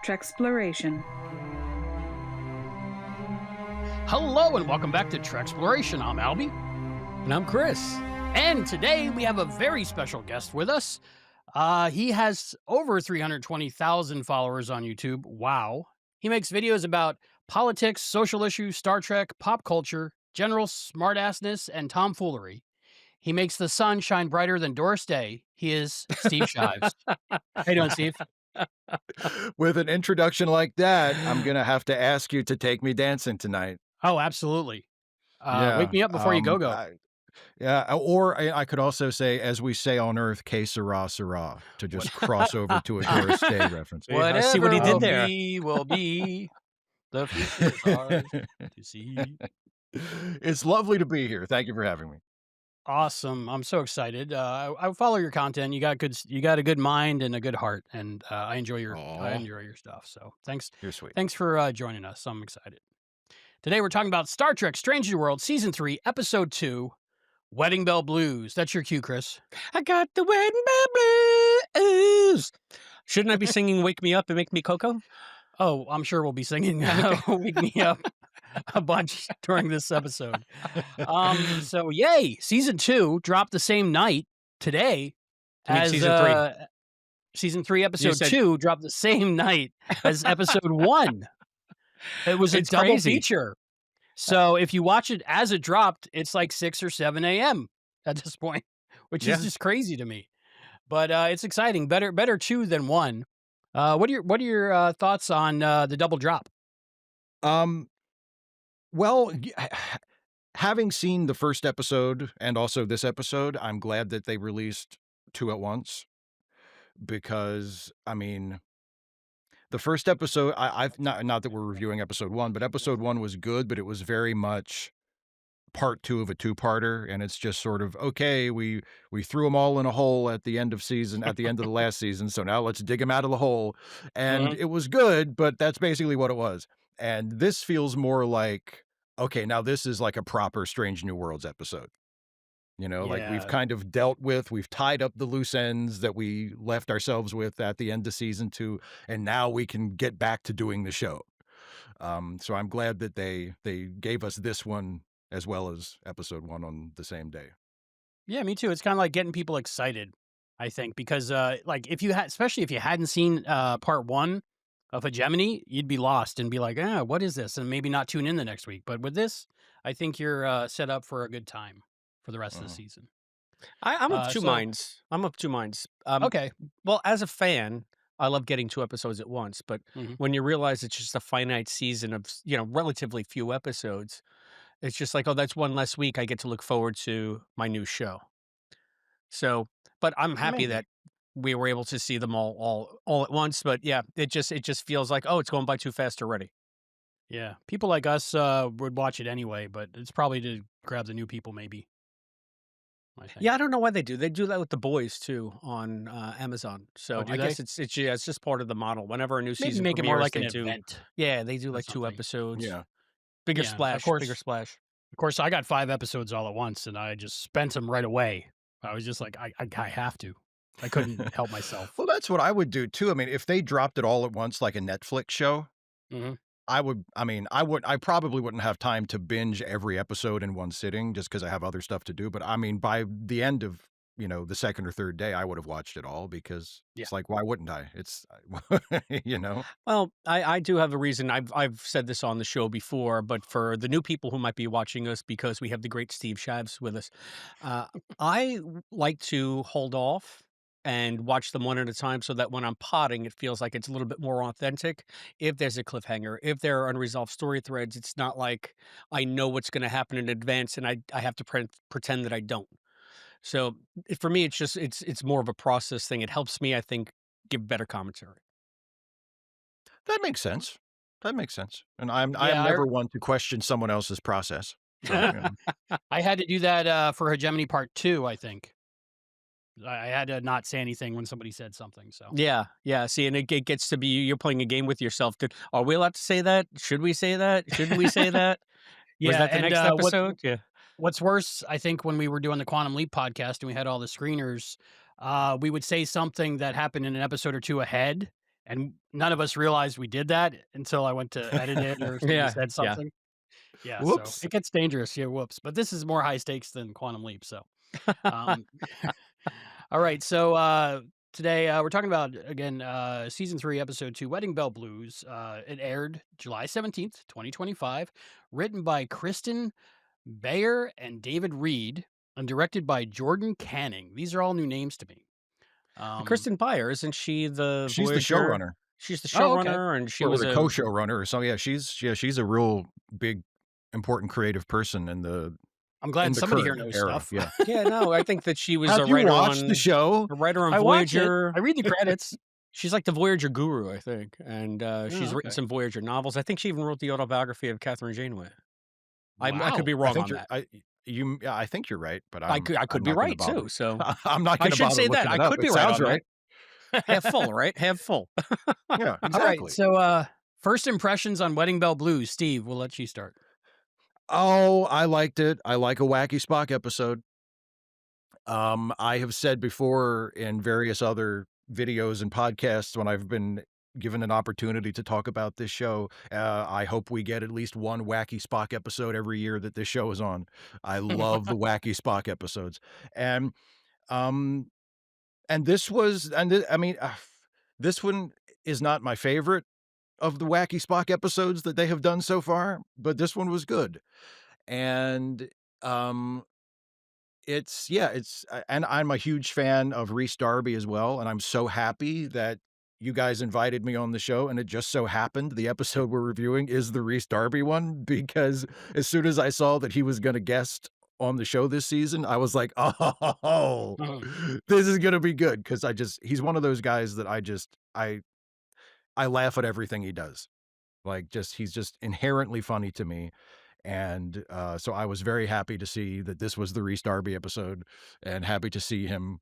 Treksploration. Hello and welcome back to Treksploration. I'm Albie. And I'm Chris. And today we have a very special guest with us. He has over 320,000 followers on YouTube. Wow. He makes videos about politics, social issues, Star Trek, pop culture, general smartassness, and tomfoolery. He makes the sun shine brighter than Doris Day. He is Steve Shives. How you doing, Steve? With an introduction like that, I'm going to have to ask you to take me dancing tonight. Oh, absolutely. Yeah, Wake me up before you go. Or I could also say, as we say on Earth, que sera, sera, to just cross over to a Doris Day reference. I see what he did there. Will be the future is ours to see. It's lovely to be here. Thank you for having me. Awesome. I'm so excited. I follow your content. You got a good mind and a good heart, and I enjoy your stuff. So thanks. You're sweet. Thanks for joining us. I'm excited. Today we're talking about Star Trek: Strange New World, Season 3, Episode 2, Wedding Bell Blues. That's your cue, Chris. I got the wedding bell blues. Shouldn't I be singing "Wake Me Up" and "Make Me Cocoa"? Oh, I'm sure we'll be singing "Wake Me Up" a bunch during this episode. So yay! Season 2 dropped the same night today as Season 3. Season 3, Episode 2 dropped the same night as Episode 1. It was a double feature. So if you watch it as it dropped, it's like 6 or 7 a.m. at this point, which is just crazy to me. But it's exciting. Better 2 than 1. What are your thoughts on the double drop? Well, having seen the first episode and also this episode, I'm glad that they released 2 at once, because I mean, the first episode, I've not that we're reviewing episode 1, but episode 1 was good, but it was very much part 2 of a 2-parter, and it's just sort of, okay, we threw them all in a hole at the end of the last season, so now let's dig them out of the hole. And it was good, but that's basically what it was. And this feels more like, okay, now this is like a proper Strange New Worlds episode. You know, like we've kind of we've tied up the loose ends that we left ourselves with at the end of season 2, and now we can get back to doing the show. So I'm glad that they gave us this one as well as episode 1 on the same day. Yeah, me too. It's kind of like getting people excited, I think, because like especially if you hadn't seen part 1 of Hegemony, you'd be lost and be like, what is this? And maybe not tune in the next week. But with this, I think you're set up for a good time for the rest of the season. I'm of two minds. Okay. Well, as a fan, I love getting 2 episodes at once. But when you realize it's just a finite season of, relatively few episodes, it's just like, oh, that's one less week I get to look forward to my new show. So, but I'm happy that we were able to see them all at once. But yeah, it just feels like, oh, it's going by too fast already. Yeah. People like us would watch it anyway, but it's probably to grab the new people maybe. Yeah, I don't know why they do. They do that with The Boys too on Amazon. So I guess it's just part of the model. Whenever a new season make premieres, it more like an they event. Yeah, they do like 2 episodes. Yeah. Bigger splash. Of course, I got 5 episodes all at once, and I just spent them right away. I was just like, I have to. I couldn't help myself. Well, that's what I would do too. I mean, if they dropped it all at once like a Netflix show, I probably wouldn't have time to binge every episode in one sitting just because I have other stuff to do. But I mean, by the end of, the second or third day, I would have watched it all, because it's like, why wouldn't I? It's, Well, I do have a reason. I've said this on the show before, but for the new people who might be watching us, because we have the great Steve Shives with us, I like to hold off and watch them one at a time, so that when I'm potting, it feels like it's a little bit more authentic. If there's a cliffhanger, if there are unresolved story threads, it's not like I know what's going to happen in advance and I have to pretend that I don't. So for me, it's more of a process thing. It helps me, I think, give better commentary. That makes sense. And I'm never one to question someone else's process. So, I had to do that for Hegemony Part 2, I think. I had to not say anything when somebody said something. So yeah. See, and it gets to be you're playing a game with yourself. Are we allowed to say that? Should we say that? Shouldn't we say that? Was that the next episode? What's worse, I think, when we were doing the Quantum Leap podcast and we had all the screeners, we would say something that happened in an episode or 2 ahead, and none of us realized we did that until I went to edit it or you Yeah, said yeah. something. Yeah, so Whoops. it gets dangerous. Yeah, whoops. But this is more high stakes than Quantum Leap. So, um, all right. So today we're talking about again season 3, episode 2, Wedding Bell Blues. It aired July 17th, 2025. Written by Kristen Bayer and David Reed, and directed by Jordan Canning. These are all new names to me. Um, Kristen Beyer, isn't she the She's the Voyager? showrunner She's the oh, okay. showrunner, and she or was the a co-showrunner or something. She's a real big, important creative person I'm in glad the somebody here current knows era. stuff. Yeah. yeah, no, I think that she was Have you watched the show? a writer on I watch it. Voyager. I read the credits. She's like the Voyager guru, I think, and Oh, she's written okay. some Voyager novels. I think she even wrote the autobiography of Catherine Janeway. I could Wow. be I wrong think on you're that. yeah, I think you're right, but I I'm could be not gonna right bother. too. So I'm not I gonna should bother say that looking I it up. could be It right sounds on that. right. Half full, right? Half full. Yeah, All right. exactly. So, first impressions on Wedding Bell Blues. Steve, we'll let you start. Oh, I liked it. I like a Wacky Spock episode. I have said before in various other videos and podcasts when I've been given an opportunity to talk about this show, I hope we get at least one Wacky Spock episode every year that this show is on. I love the Wacky Spock episodes. And, um, and this was, I mean, this one is not my favorite of the Wacky Spock episodes that they have done so far, but this one was good. And, um, and I'm a huge fan of Rhys Darby as well, and I'm so happy that you guys invited me on the show, and it just so happened the episode we're reviewing is the Rhys Darby one, because as soon as I saw that he was gonna guest on the show this season, I was like, "Oh, Mhm. this is gonna be good," 'cause he's one of those guys that I laugh at everything he does. Like, he's just inherently funny to me, and, so I was very happy to see that this was the Rhys Darby episode and happy to see him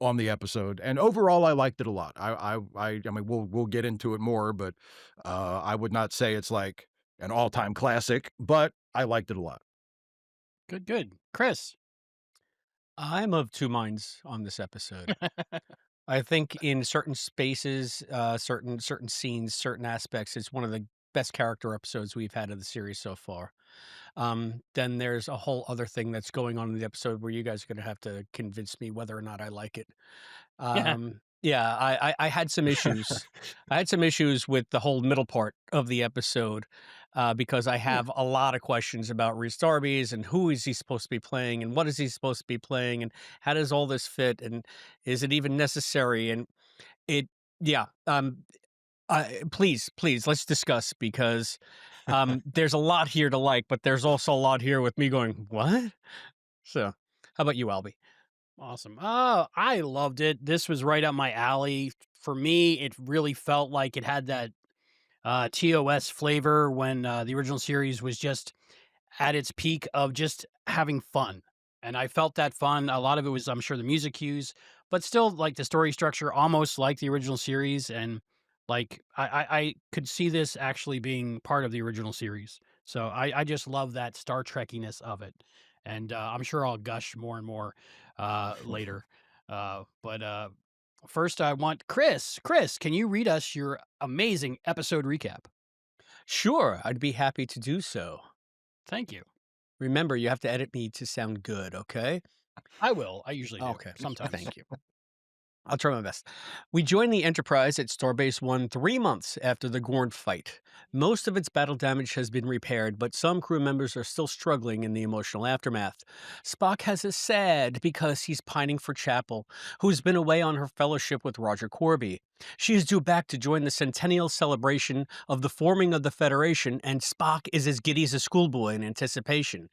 on the episode, and overall, I liked it a lot. I mean, we'll get into it more, but, I would not say it's like an all-time classic, but I liked it a lot. Good, good. Chris. I'm of two minds on this episode. I think in certain spaces, certain scenes, certain aspects, it's one of the best character episodes we've had of the series so far. Then there's a whole other thing that's going on in the episode where you guys are going to have to convince me whether or not I like it. Yeah. Yeah, I had some issues. I had some issues with the whole middle part of the episode because I Hmm. have a lot of questions about Rhys Darby's and who is he supposed to be playing and what is he supposed to be playing and how does all this fit and is it even necessary? And it, yeah, please, let's discuss because there's a lot here to like, but there's also a lot here with me going, what? So, how about you, Albie? Awesome. Oh, I loved it. This was right up my alley. For me, it really felt like it had that TOS flavor when the original series was just at its peak of just having fun. And I felt that fun. A lot of it was, I'm sure, the music cues, but still like the story structure, almost like the original series. And like I could see this actually being part of the original series. So I just love that Star Trekkiness of it. And I'm sure I'll gush more and more later. But first, I want Chris. Chris, can you read us your amazing episode recap? Sure, I'd be happy to do so. Thank you. Remember, you have to edit me to sound good, okay? I will. I usually do Okay, sometimes. thank you. I'll try my best. We join the Enterprise at Starbase 1 3 months after the Gorn fight. Most of its battle damage has been repaired, but some crew members are still struggling in the emotional aftermath. Spock has a sad because he's pining for Chapel, who's been away on her fellowship with Roger Corby. She is due back to join the centennial celebration of the forming of the Federation, and Spock is as giddy as a schoolboy in anticipation.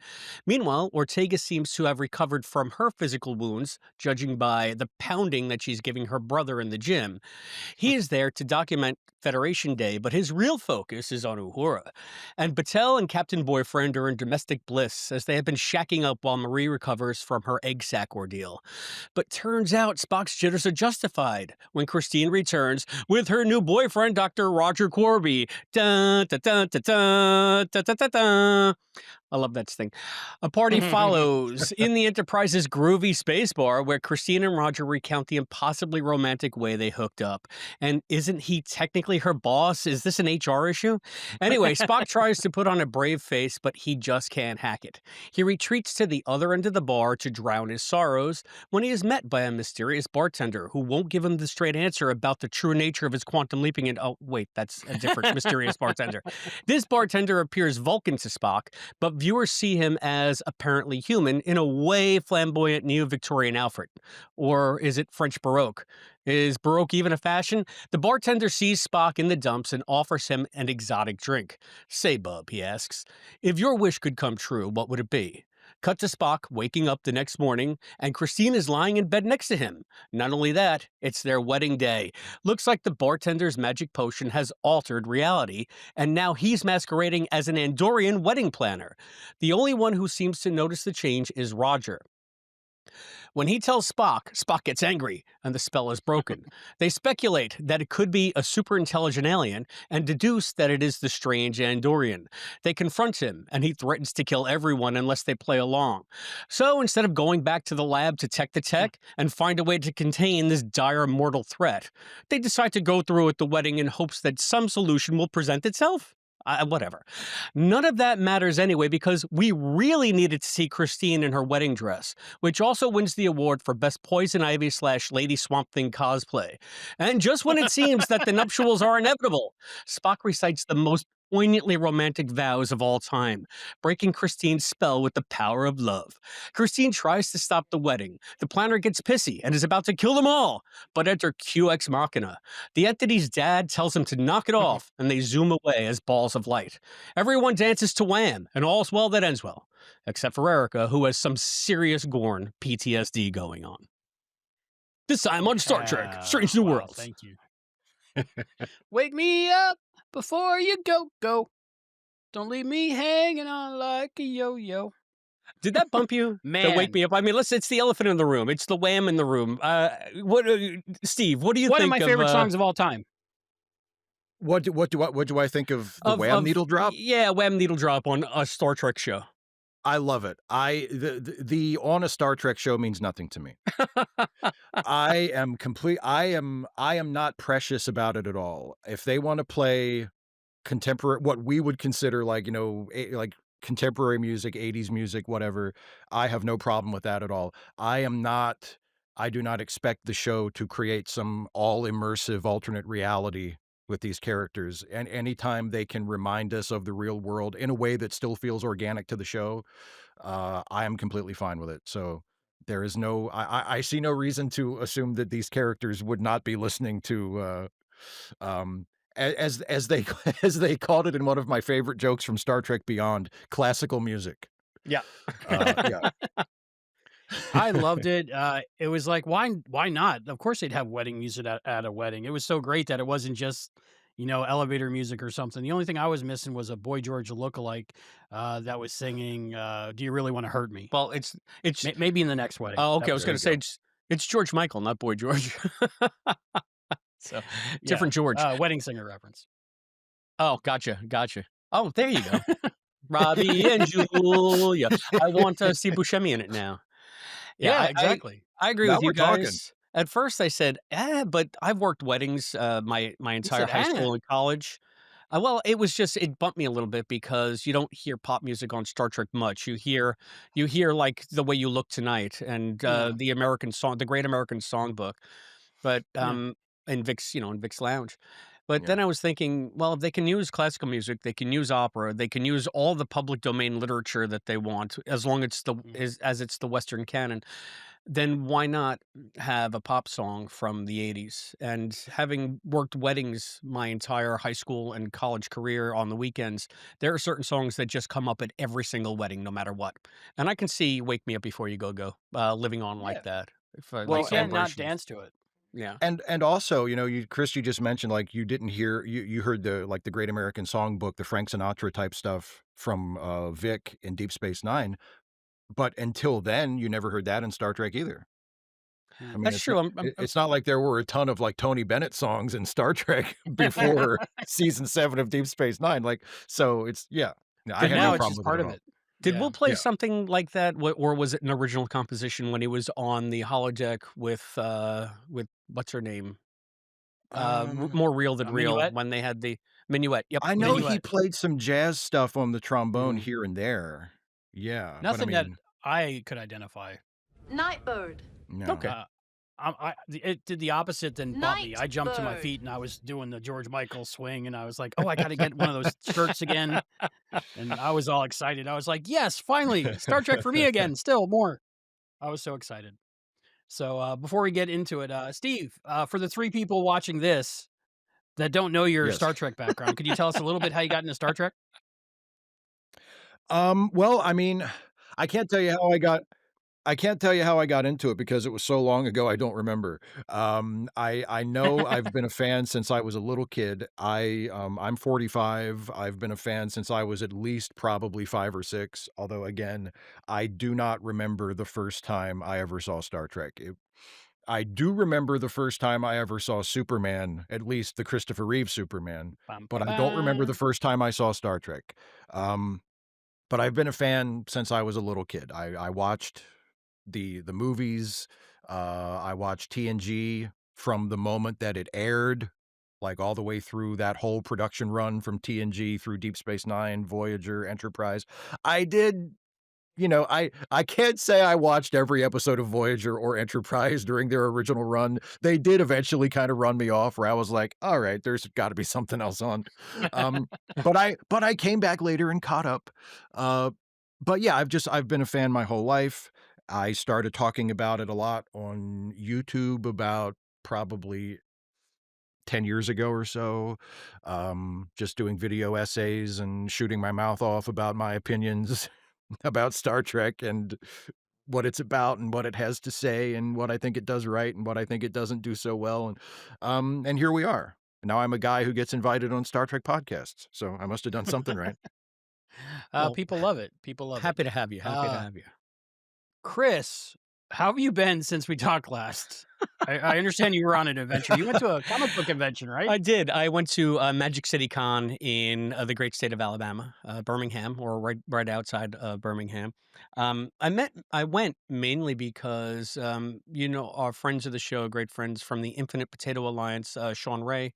Meanwhile, Ortega seems to have recovered from her physical wounds, judging by the pounding that she's giving her brother in the gym. He is there to document Federation Day, but his real focus is on Uhura. And Battelle and Captain Boyfriend are in domestic bliss as they have been shacking up while Marie recovers from her egg sac ordeal. But turns out Spock's jitters are justified when Christine returns with her new boyfriend, Dr. Roger Corby. Dun, dun, dun, dun, dun, dun, dun, dun, dun. I love that sting. A party follows in the Enterprise's groovy space bar where Christine and Roger recount the impossibly romantic way they hooked up. And isn't he technically her boss? Is this an HR issue? Anyway, Spock tries to put on a brave face, but he just can't hack it. He retreats to the other end of the bar to drown his sorrows when he is met by a mysterious bartender who won't give him the straight answer about the true nature of his quantum leaping. And oh, wait, that's a different mysterious bartender. This bartender appears Vulcan to Spock, but viewers see him as apparently human in a way flamboyant neo-Victorian Alfred. Or is it French Baroque? Is Baroque even a fashion? The bartender sees Spock in the dumps and offers him an exotic drink. Say, bub, he asks, if your wish could come true, what would it be? Cut to Spock waking up the next morning, and Christine is lying in bed next to him. Not only that, it's their wedding day. Looks like the bartender's magic potion has altered reality, and now he's masquerading as an Andorian wedding planner. The only one who seems to notice the change is Roger. When he tells Spock, Spock gets angry, and the spell is broken. They speculate that it could be a super-intelligent alien, and deduce that it is the strange Andorian. They confront him, and he threatens to kill everyone unless they play along. So instead of going back to the lab to tech the tech, and find a way to contain this dire mortal threat, they decide to go through with the wedding in hopes that some solution will present itself. Whatever. None of that matters anyway because we really needed to see Christine in her wedding dress, which also wins the award for Best Poison Ivy / Lady Swamp Thing cosplay. And just when it seems that the nuptials are inevitable, Spock recites the most poignantly romantic vows of all time, breaking Christine's spell with the power of love. Christine tries to stop the wedding. The planner gets pissy and is about to kill them all, but enter QX Machina. The entity's dad tells him to knock it off, and they zoom away as balls of light. Everyone dances to Wham, and all's well that ends well, except for Erica, who has some serious Gorn PTSD going on. This time on Star Trek, Strange New Worlds. Thank you. Wake me up before you go. Don't leave me hanging on like a yo-yo. Did that bump you? Man. To wake me up? I mean, it's the elephant in the room. It's the wham in the room. Steve, what do you think of... One of my favorite songs of all time. What do I think of the wham needle drop? Yeah, wham needle drop on a Star Trek show. I love it. The on a Star Trek show means nothing to me. I am not precious about it at all. If they want to play contemporary, what we would consider like contemporary music, 80s music, whatever, I have no problem with that at all. I do not expect the show to create some all immersive alternate reality with these characters. And anytime they can remind us of the real world in a way that still feels organic to the show, I am completely fine with it. So there is I see no reason to assume that these characters would not be listening to, as they as they called it in one of my favorite jokes from Star Trek Beyond, classical music. Yeah. Yeah. I loved it. It was like, why not? Of course they'd have wedding music at a wedding. It was so great that it wasn't just, elevator music or something. The only thing I was missing was a Boy George lookalike that was singing, Do You Really Want to Hurt Me? Well, it's maybe in the next wedding. Oh, okay. I was going to say it's George Michael, not Boy George. So different George. Wedding singer reference. Oh, gotcha. Oh, there you go. Robbie and Julia. I want to see Buscemi in it now. Yeah, exactly. I agree Now with you we're guys. talking. At first I said, but I've worked weddings my entire high school and college. Well, it bumped me a little bit because you don't hear pop music on Star Trek much. You hear like The Way You Look Tonight and the American song, the Great American Songbook, but in Vic's Lounge. But then I was thinking, well, if they can use classical music, they can use opera, they can use all the public domain literature that they want, as long as it's the Western canon, then why not have a pop song from the 80s? And having worked weddings my entire high school and college career on the weekends, there are certain songs that just come up at every single wedding, no matter what. And I can see Wake Me Up Before You Go living on like that. Well, you can't not dance to it. Yeah. And also, Chris, you just mentioned like you didn't hear you heard the Great American Songbook, the Frank Sinatra type stuff from Vic in Deep Space Nine, but until then you never heard that in Star Trek either. I mean, That's true. It's not like there were a ton of like Tony Bennett songs in Star Trek before season 7 of Deep Space Nine. Like, so it's I have now no it's problem just with part it of at it. Did Yeah. Will play Yeah. something like that, or was it an original composition when he was on the holodeck with what's her name? Um, More Real Than A Real minuet? when they had the Minuet. Yep, I know he Minuet. played some jazz stuff on the trombone Mhm. here and there. Yeah, but I Nothing that mean, I could identify. Nightbird. Okay. no. Uh, it did the opposite than bought me. I jumped to my Nightbird. feet and I was doing the George Michael swing, and I was like, "Oh, I gotta get one of those shirts again." And I was all excited. I was like, "Yes, finally, Star Trek for me again, still more." I was so excited. So, before we get into it, Steve, for the 3 people watching this that don't know your Yes. Star Trek background, could you tell us a little bit how you got into Star Trek? Well, I mean, I can't tell you how I can't tell you how I got into it because it was so long ago, I don't remember. I know I've been a fan since I was a little kid. I'm 45. I've been a fan since I was at least probably 5 or 6, although again, I do not remember the first time I ever saw Star Trek. I do remember the first time I ever saw Superman, at least the Christopher Reeve Superman, Bum, ba, but I don't remember the bum. first time I saw Star Trek. Um, but I've been a fan since I was a little kid. I watched the movies. I watched TNG from the moment that it aired, like all the way through that whole production run from TNG through Deep Space Nine, Voyager, Enterprise. I did I can't say I watched every episode of Voyager or Enterprise during their original run. They did eventually kinda run me off where I was like, "Alright, there's gotta be something else on." Um, but I came back later and caught up. Uh, but yeah, I've been a fan my whole life. I started talking about it a lot on YouTube about probably 10 years ago or so, just doing video essays and shooting my mouth off about my opinions about Star Trek and what it's about and what it has to say and what I think it does right and what I think it doesn't do so well, and here we are. Now I'm a guy who gets invited on Star Trek podcasts, so I must have done something right. Well, People love it. People love it. happy to have you. Happy to Uh, have you. Chris, how have you been since we talked last? I understand you were on an adventure. You went to a comic book convention, right? I did. I went to Magic City Con in the great state of Alabama, Birmingham, or right outside of Birmingham. I went mainly because our friends of the show, great friends from the Infinite Potato Alliance, Sean Ray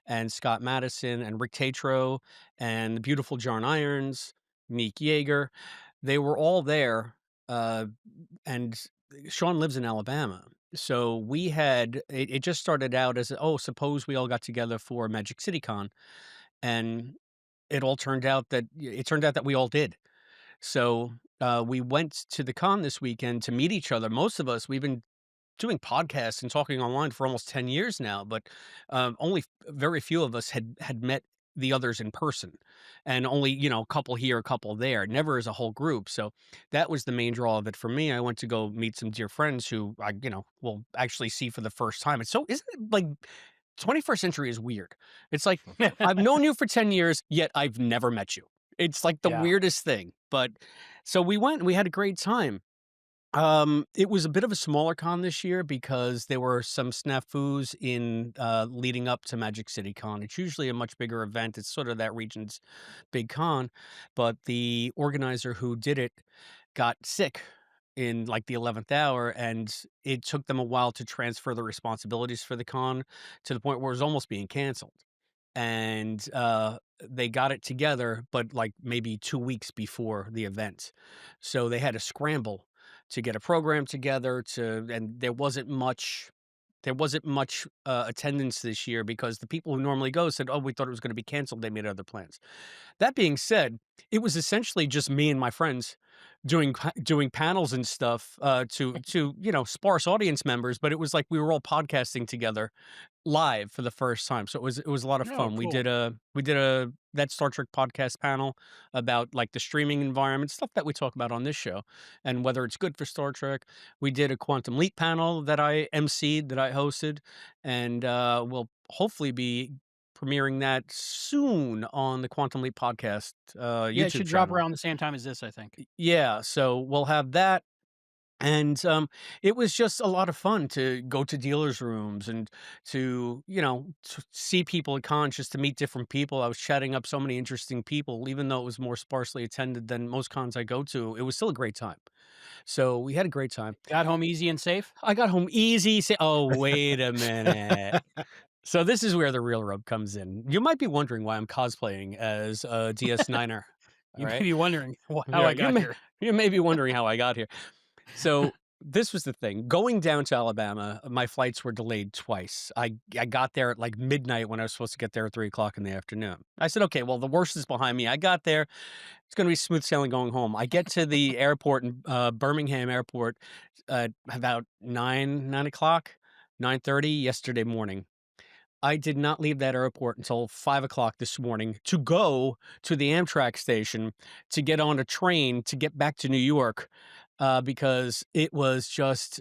and Scott Madison and Rick Tatro and the beautiful John Irons, Meek Yeager. They were all there, uh, and Sean lives in Alabama. So it just started out as, oh, suppose we all got together for Magic City Con, and it turned out that we all did. So we went to the con this weekend to meet each other. Most of us, we've been doing podcasts and talking online for almost 10 years now, but only very few of us had met the others in person, and only a couple here, a couple there, never as a whole group. So that was the main draw of it for me. I went to go meet some dear friends who I will actually see for the first time. It's so isn't it like 21st century is weird. It's like I've known you for 10 years, yet I've never met you. It's like the Yeah. weirdest thing. But so we went and we had a great time. It was a bit of a smaller con this year because there were some snafus in leading up to Magic City Con. It's usually a much bigger event. It's sort of that region's big con, but the organizer who did it got sick in like the 11th hour, and it took them a while to transfer the responsibilities for the con to the point where it was almost being canceled. And they got it together, but like maybe 2 weeks before the event, so they had to scramble to get a program together and there wasn't much attendance this year because the people who normally go said, oh, we thought it was going to be canceled, they made other plans. That being said, it was essentially just me and my friends doing panels and stuff to sparse audience members, but it was like we were all podcasting together live for the first time. So it was a lot of Oh, fun. We cool. did a that Star Trek podcast panel about like the streaming environment, stuff that we talk about on this show, and whether it's good for Star Trek. We did a Quantum Leap panel that I emceed, that I hosted, and we'll hopefully be premiering that soon on the Quantum Leap podcast Yeah, it YouTube should drop channel. around the same time as this, I think. Yeah, so we'll have that. And it was just a lot of fun to go to dealers' rooms and to, to see people at cons, just to meet different people. I was chatting up so many interesting people, even though it was more sparsely attended than most cons I go to. It was still a great time. So we had a great time. Got home easy and safe? I got home easy. Oh, wait a minute. So this is where the real rub comes in. You might be wondering why I'm cosplaying as a DS9er. All You may right. be wondering how Yeah, I got here. you may be wondering how I got here. So this was the thing. Going down to Alabama, my flights were delayed twice. I got there at like midnight when I was supposed to get there at 3 o'clock in the afternoon. I said, okay, well, the worst is behind me. I got there. It's going to be smooth sailing going home. I get to the airport in Birmingham Airport at about 9 o'clock, 9:30 yesterday morning. I did not leave that airport until 5 o'clock this morning to go to the Amtrak station to get on a train to get back to New York because it was just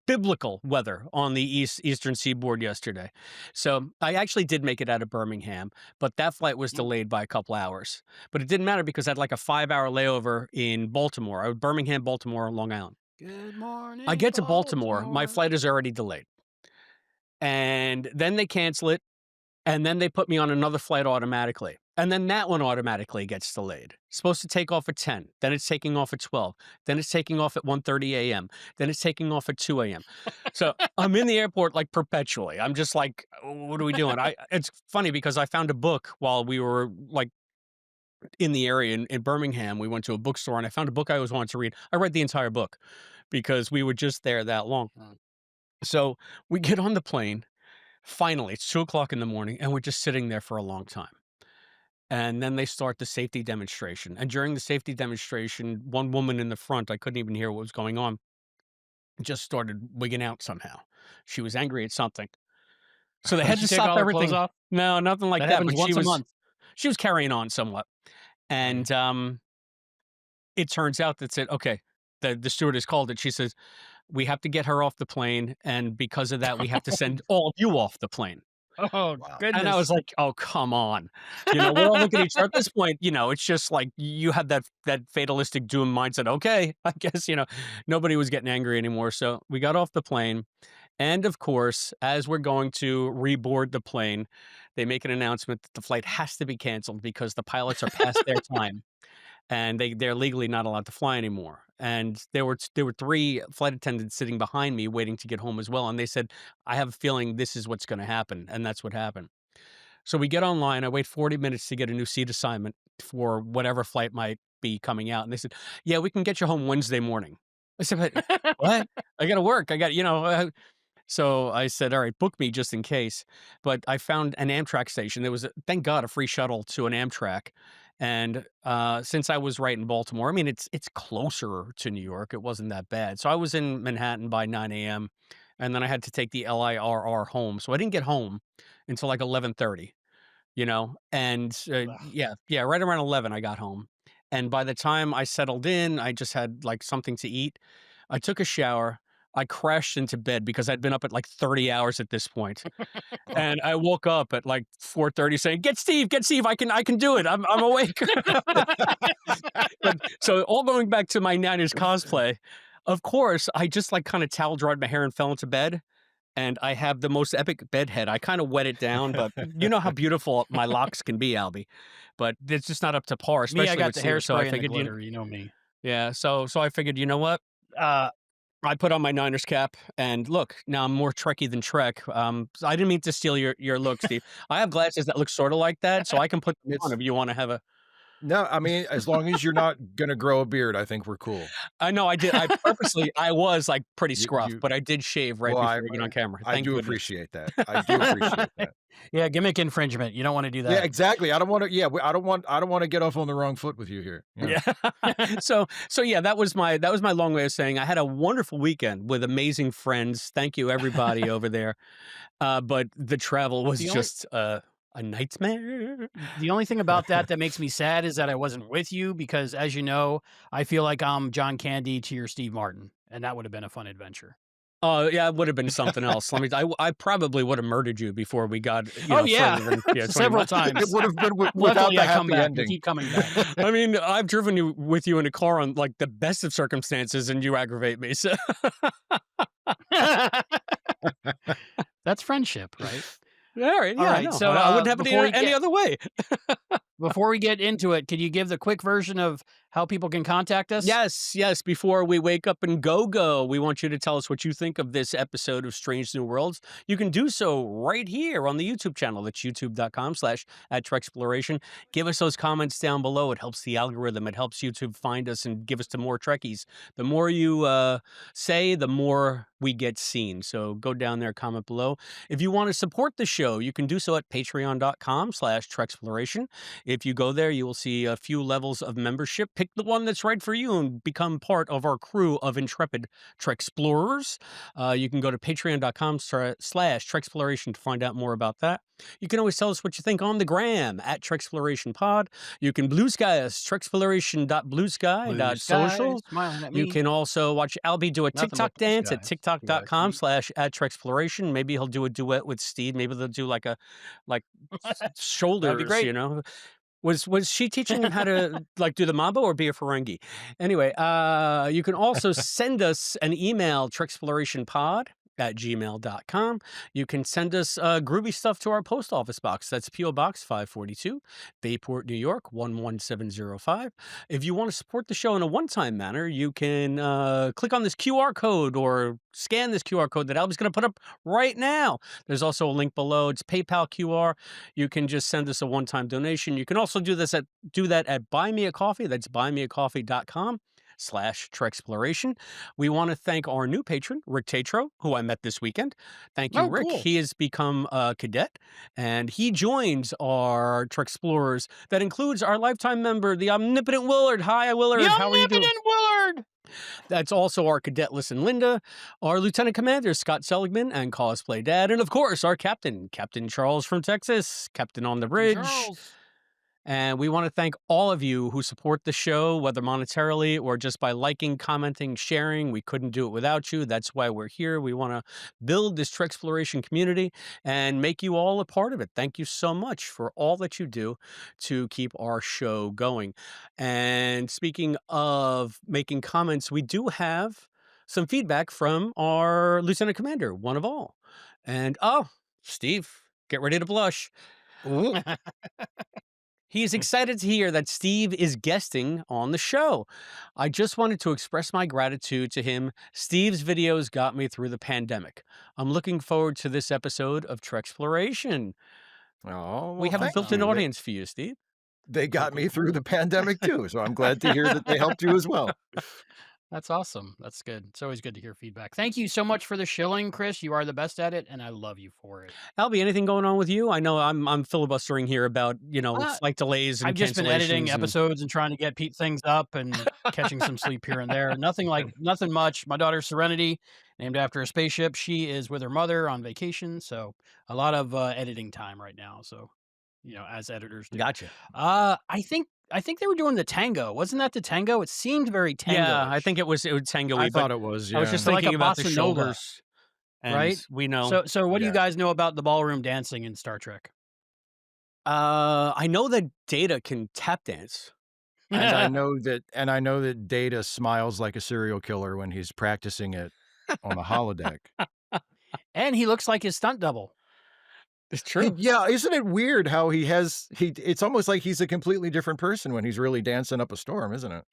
biblical weather on the eastern seaboard yesterday. So I actually did make it out of Birmingham, but that flight was delayed by a couple hours. But it didn't matter because I had like a 5-hour layover in Baltimore. I was Birmingham, Baltimore, Long Island. Good I morning, get to Baltimore, my Baltimore. flight is already delayed. And then they cancel it. And then they put me on another flight automatically. And then that one automatically gets delayed. Supposed to take off at 10. Then it's taking off at 12. Then it's taking off at 1:30 a.m. Then it's taking off at 2 a.m. So I'm in the airport like perpetually. I'm just like, what are we doing? It's funny because I found a book while we were like in the area in Birmingham. We went to a bookstore and I found a book I always wanted to read. I read the entire book because we were just there that long. So we get on the plane. Finally, it's 2 o'clock in the morning, and we're just sitting there for a long time. And then they start the safety demonstration. And during the safety demonstration, one woman in the front, I couldn't even hear what was going on, just started wigging out somehow. She was angry at something. So they Did had she to take stop all her clothes everything. off? No, nothing like That that. happens But once a month. she was carrying on somewhat. Yeah. And it turns out that said, okay, the stewardess called it. She says, we have to get her off the plane. And because of that, we have to send all of you off the plane. Oh, Wow. And I was goodness. like, "Oh, come on." We're all looking at each other at this point, it's just like you have that fatalistic doom mindset. Okay, I guess, nobody was getting angry anymore. So we got off the plane. And of course, as we're going to reboard the plane, they make an announcement that the flight has to be canceled because the pilots are past their time and they're legally not allowed to fly anymore. And there were 3 flight attendants sitting behind me waiting to get home as well. And they said, I have a feeling this is what's going to happen. And that's what happened. So we get online. I wait 40 minutes to get a new seat assignment for whatever flight might be coming out. And they said, yeah, we can get you home Wednesday morning. I said, but what? I got to work. I got, so I said, all right, book me just in case. But I found an Amtrak station. There was, thank God, a free shuttle to an Amtrak. And since I was right in Baltimore, I mean, it's closer to New York. It wasn't that bad. So I was in Manhattan by 9 a.m. And then I had to take the LIRR home. So I didn't get home until like 11:30, and Ugh. yeah, right around 11 I got home. And by the time I settled in, I just had like something to eat. I took a shower. I crashed into bed because I'd been up at like 30 hours at this point. And I woke up at like 4:30 saying, get Steve, I can do it. I'm awake." But so all going back to my Niners cosplay, of course, I just like kind of towel dried my hair and fell into bed. And I have the most epic bed head. I kind of wet it down, but you know how beautiful my locks can be, Albie. But it's just not up to par, Me, I especially got with the Steve. So I hairspray and the figured, glitter. You know me. yeah. So I figured, you know what? I put on my Niners cap, and look, now I'm more Trekkie than Trek. So I didn't mean to steal your look, Steve. I have glasses that look sort of like that, so I can put them on It's if you want to have a. No, I mean, as long as you're not gonna grow a beard, I think we're cool. I know I did. I was like pretty scruffed, You but I did shave right Well, before we get on camera. I Thank do goodness. appreciate that. I do appreciate that. Yeah, gimmick infringement. You don't want to do Yeah, that. exactly. I don't wanna yeah, I don't wanna get off on the wrong foot with you here. Yeah. Yeah. So yeah, that was my long way of saying I had a wonderful weekend with amazing friends. Thank you everybody over there. But the travel was The only just a nightmare. the only thing about that makes me sad is that I wasn't with you because, as you know, I feel like I'm John Candy to your Steve Martin, and that would have been a fun adventure. Oh, yeah, it would have been something else. I probably would have murdered you before we got, Oh, yeah. further than, 20 Several miles. It times. would have been without Luckily, the I come happy back. I ending. keep coming back. I mean, I've driven with you in a car on, like, the best of circumstances, and you aggravate me, so That's friendship, right? Alright, All yeah, right, no, so, I wouldn't have it any other way. before we get into it, could you give the quick version of how people can contact us? Yes, yes. Before we wake up and go, we want you to tell us what you think of this episode of Strange New Worlds. You can do so right here on the YouTube channel. That's youtube.com/@Treksploration. Give us those comments down below. It helps the algorithm. It helps YouTube find us and give us to more Trekkies. The more you say, the more we get seen. So go down there, comment below. If you want to support the show, you can do so at patreon.com/Treksploration. If you go there, you will see a few levels of membership. Pick the one that's right for you and become part of our crew of intrepid Treksplorers. You can go to patreon.com/Treksploration to find out more about that. You can always tell us what you think on the gram at Treksploration Pod. You can blue sky us, Blue sky treksploration.bluesky.social. smiling at You me. can also watch Albie do a Nothing TikTok but blue dance at skies. Do I see? tiktok.com/@Treksploration. Maybe he'll do a duet with Steve. Maybe they'll do like That'd be shoulders, great. Was she teaching him how to, like, do the mambo or be a Ferengi? Anyway, you can also send us an email, treksplorationpod@gmail.com. You can send us groovy stuff to our post office box. That's P.O. Box 542, Bayport, New York, 11705. If you want to support the show in a one-time manner, you can click on this QR code or scan this QR code that Albie's going to put up right now. There's also a link below. It's PayPal QR. You can just send us a one-time donation. You can also do that at Buy Me a Coffee. That's buymeacoffee.com/Treksploration. We want to thank our new patron, Rick Tatro, who I met this weekend. Thank you, Oh, Rick. cool. He has become a cadet, and he joins our Treksplorers. That includes our lifetime member, the omnipotent Willard. Hi, Willard. The How are you doing? omnipotent Willard! That's also our cadet Listen Linda, our lieutenant commander Scott Seligman and cosplay dad, and of course our captain, Captain Charles from Texas, Captain on the Captain Bridge. Charles. And we want to thank all of you who support the show, whether monetarily or just by liking, commenting, sharing. We couldn't do it without you. That's why we're here. We want to build this Treksploration community and make you all a part of it. Thank you so much for all that you do to keep our show going. And speaking of making comments, we do have some feedback from our lieutenant commander, one of all. And Steve, get ready to blush. Ooh. He's excited to hear that Steve is guesting on the show. I just wanted to express my gratitude to him. Steve's videos got me through the pandemic. I'm looking forward to this episode of Treksploration. Oh, We well, have a thank built-in you. audience for you, Steve. They got me through the pandemic too, so I'm glad to hear that they helped you as well. That's awesome. That's good. It's always good to hear feedback. Thank you so much for the shilling, Chris. You are the best at it, and I love you for it. Albie, anything going on with you? I know I'm filibustering here about, Uh, flight delays and I've just been editing cancellations and episodes and trying to get things up and catching some sleep here and there. Nothing much. My daughter Serenity, named after a spaceship, she is with her mother on vacation, so a lot of editing time right now. So, as editors do. Gotcha. I think they were doing the tango. Wasn't that the tango? It seemed very Yeah, tango. I think it was tango-y, I but thought it was, I was yeah. just So like a thinking about the bossa nova, shoulders. And right? we know. So what do you Yeah. guys know about the ballroom dancing in Star Trek? I know that Data can tap dance. And I know that Data smiles like a serial killer when he's practicing it on the holodeck. And he looks like his stunt double. It's true. Yeah, isn't it weird how it's almost like he's a completely different person when he's really dancing up a storm, isn't it?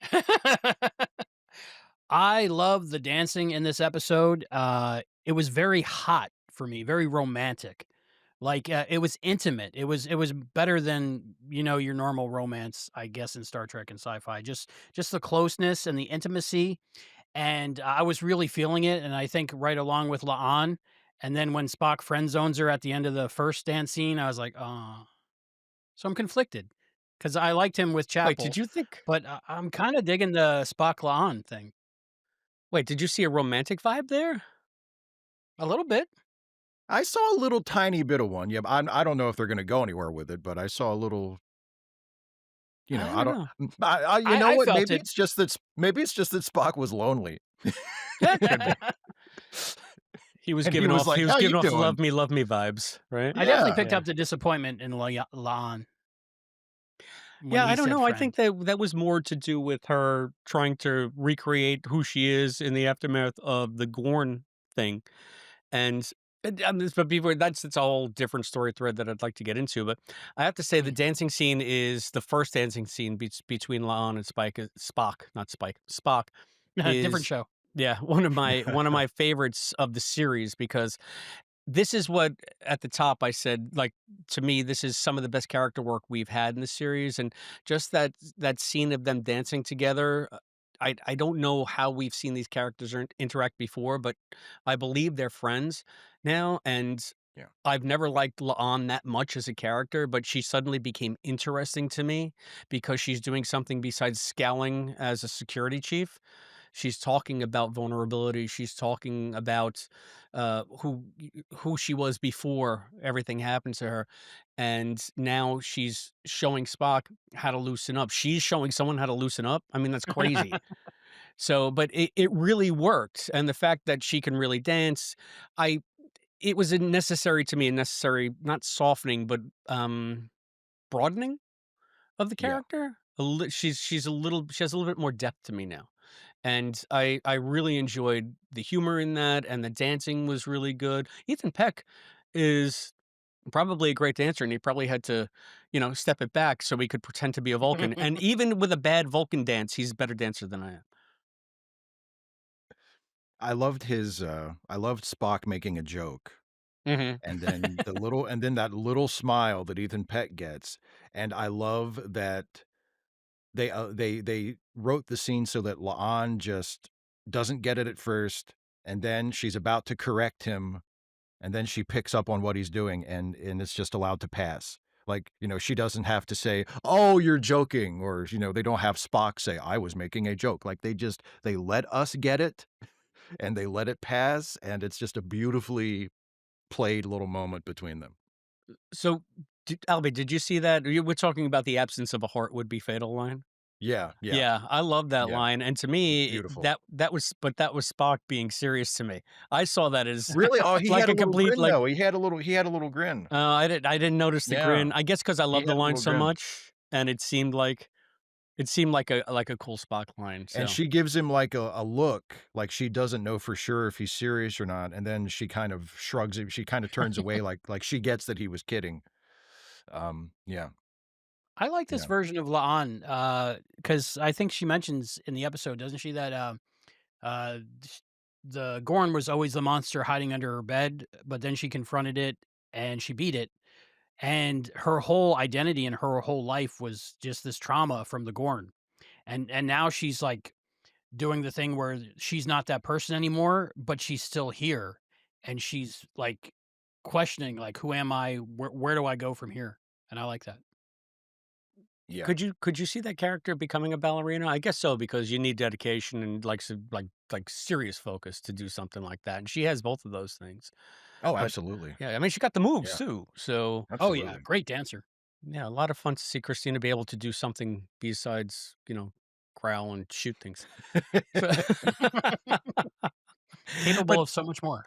I love the dancing in this episode. It was very hot for me, very romantic. Like it was intimate. It was better than your normal romance, I guess, in Star Trek and sci-fi. Just the closeness and the intimacy, and I was really feeling it. And I think right along with La'an. And then when Spock friend zones her at the end of the first dance scene, I was like, oh. So I'm conflicted because I liked him with Wait, Chapel, did you think? but I'm kind of digging the Spock La'an thing Wait, did you see a romantic vibe there? a little bit. I saw a little tiny bit of one. Yeah, I don't know if they're gonna go anywhere with it, but I saw a little, I I don't don't know. you know I what? felt it. Maybe it's just that Spock was lonely. Yeah, it could be. And he was he like, was "How you giving off doing?" love me vibes, right? I definitely Yeah. picked Yeah. up the disappointment in Laan when Yeah, he I don't said know. I think friend. that was more to do with her trying to recreate who she is in the aftermath of the Gorn thing. And but before that's a whole different story thread that I'd like to get into. But I have to say the Mm. dancing scene is the first dancing scene between La'an and Spike Spock, not Spike, Spock Different is show. yeah, one of my favorites of the series because this is what at the top I said, like, to me, this is some of the best character work we've had in the series, and just that scene of them dancing together, I don't know how we've seen these characters interact before, but I believe they're friends now, and Yeah. I've never liked La'an that much as a character, but she suddenly became interesting to me because she's doing something besides scowling as a security chief. She's talking about vulnerability. She's talking about who she was before everything happened to her, and now she's showing Spock how to loosen up. She's showing someone how to loosen up. I mean, that's crazy. So, but it really worked, and the fact that she can really dance, I it was a necessary to me, a necessary not softening, but broadening of the Yeah. character. She's a little she has a little bit more depth to me now. And I really enjoyed the humor in that, and the dancing was really good. Ethan Peck is probably a great dancer, and he probably had to, step it back so he could pretend to be a Vulcan. And even with a bad Vulcan dance, he's a better dancer than I am. I loved Spock making a joke, Mhm. and then that little smile that Ethan Peck gets, and I love that they wrote the scene so that La'an just doesn't get it at first, and then she's about to correct him, and then she picks up on what he's doing, and it's just allowed to pass. Like, she doesn't have to say, "Oh, you're joking," or, they don't have Spock say, "I was making a joke." Like, they let us get it, and they let it pass, and it's just a beautifully played little moment between them. So, Albie, did you see that? You were talking about the absence of a heart would be fatal line. Yeah, yeah, Yeah, I love that yeah, line, and to me, beautiful. that was Spock being serious to me. I saw that as Really? Oh, he like had a a little complete grin, like though. He had a little grin. I didn't notice the Yeah, grin. I guess because I he love the had a line little so grin. much, and it seemed like a cool Spock line, And so she gives him, like, a look, like she doesn't know for sure if he's serious or not, and then she kind of shrugs it she kinda turns away like she gets that he was kidding. Yeah, I like this yeah, version of Laan, because I think she mentions in the episode, doesn't she, that, sh the Gorn was always the monster hiding under her bed, but then she confronted it and she beat it, and her whole identity and her whole life was just this trauma from the Gorn, and now she's, like, doing the thing where she's not that person anymore, but she's still here, and she's, like, questioning, like, "Who am I? Where do I go from here?" And I like that. yeah. could you see that character becoming a ballerina? I guess so, because you need dedication and, like, serious focus to do something like that, and she has both of those things. Oh, But, absolutely. yeah, I mean, she got the moves Yeah, too, so, Oh, yeah, absolutely. great dancer. yeah, a lot of fun to see Christina be able to do something besides, growl and shoot things. So Capable but of so much more.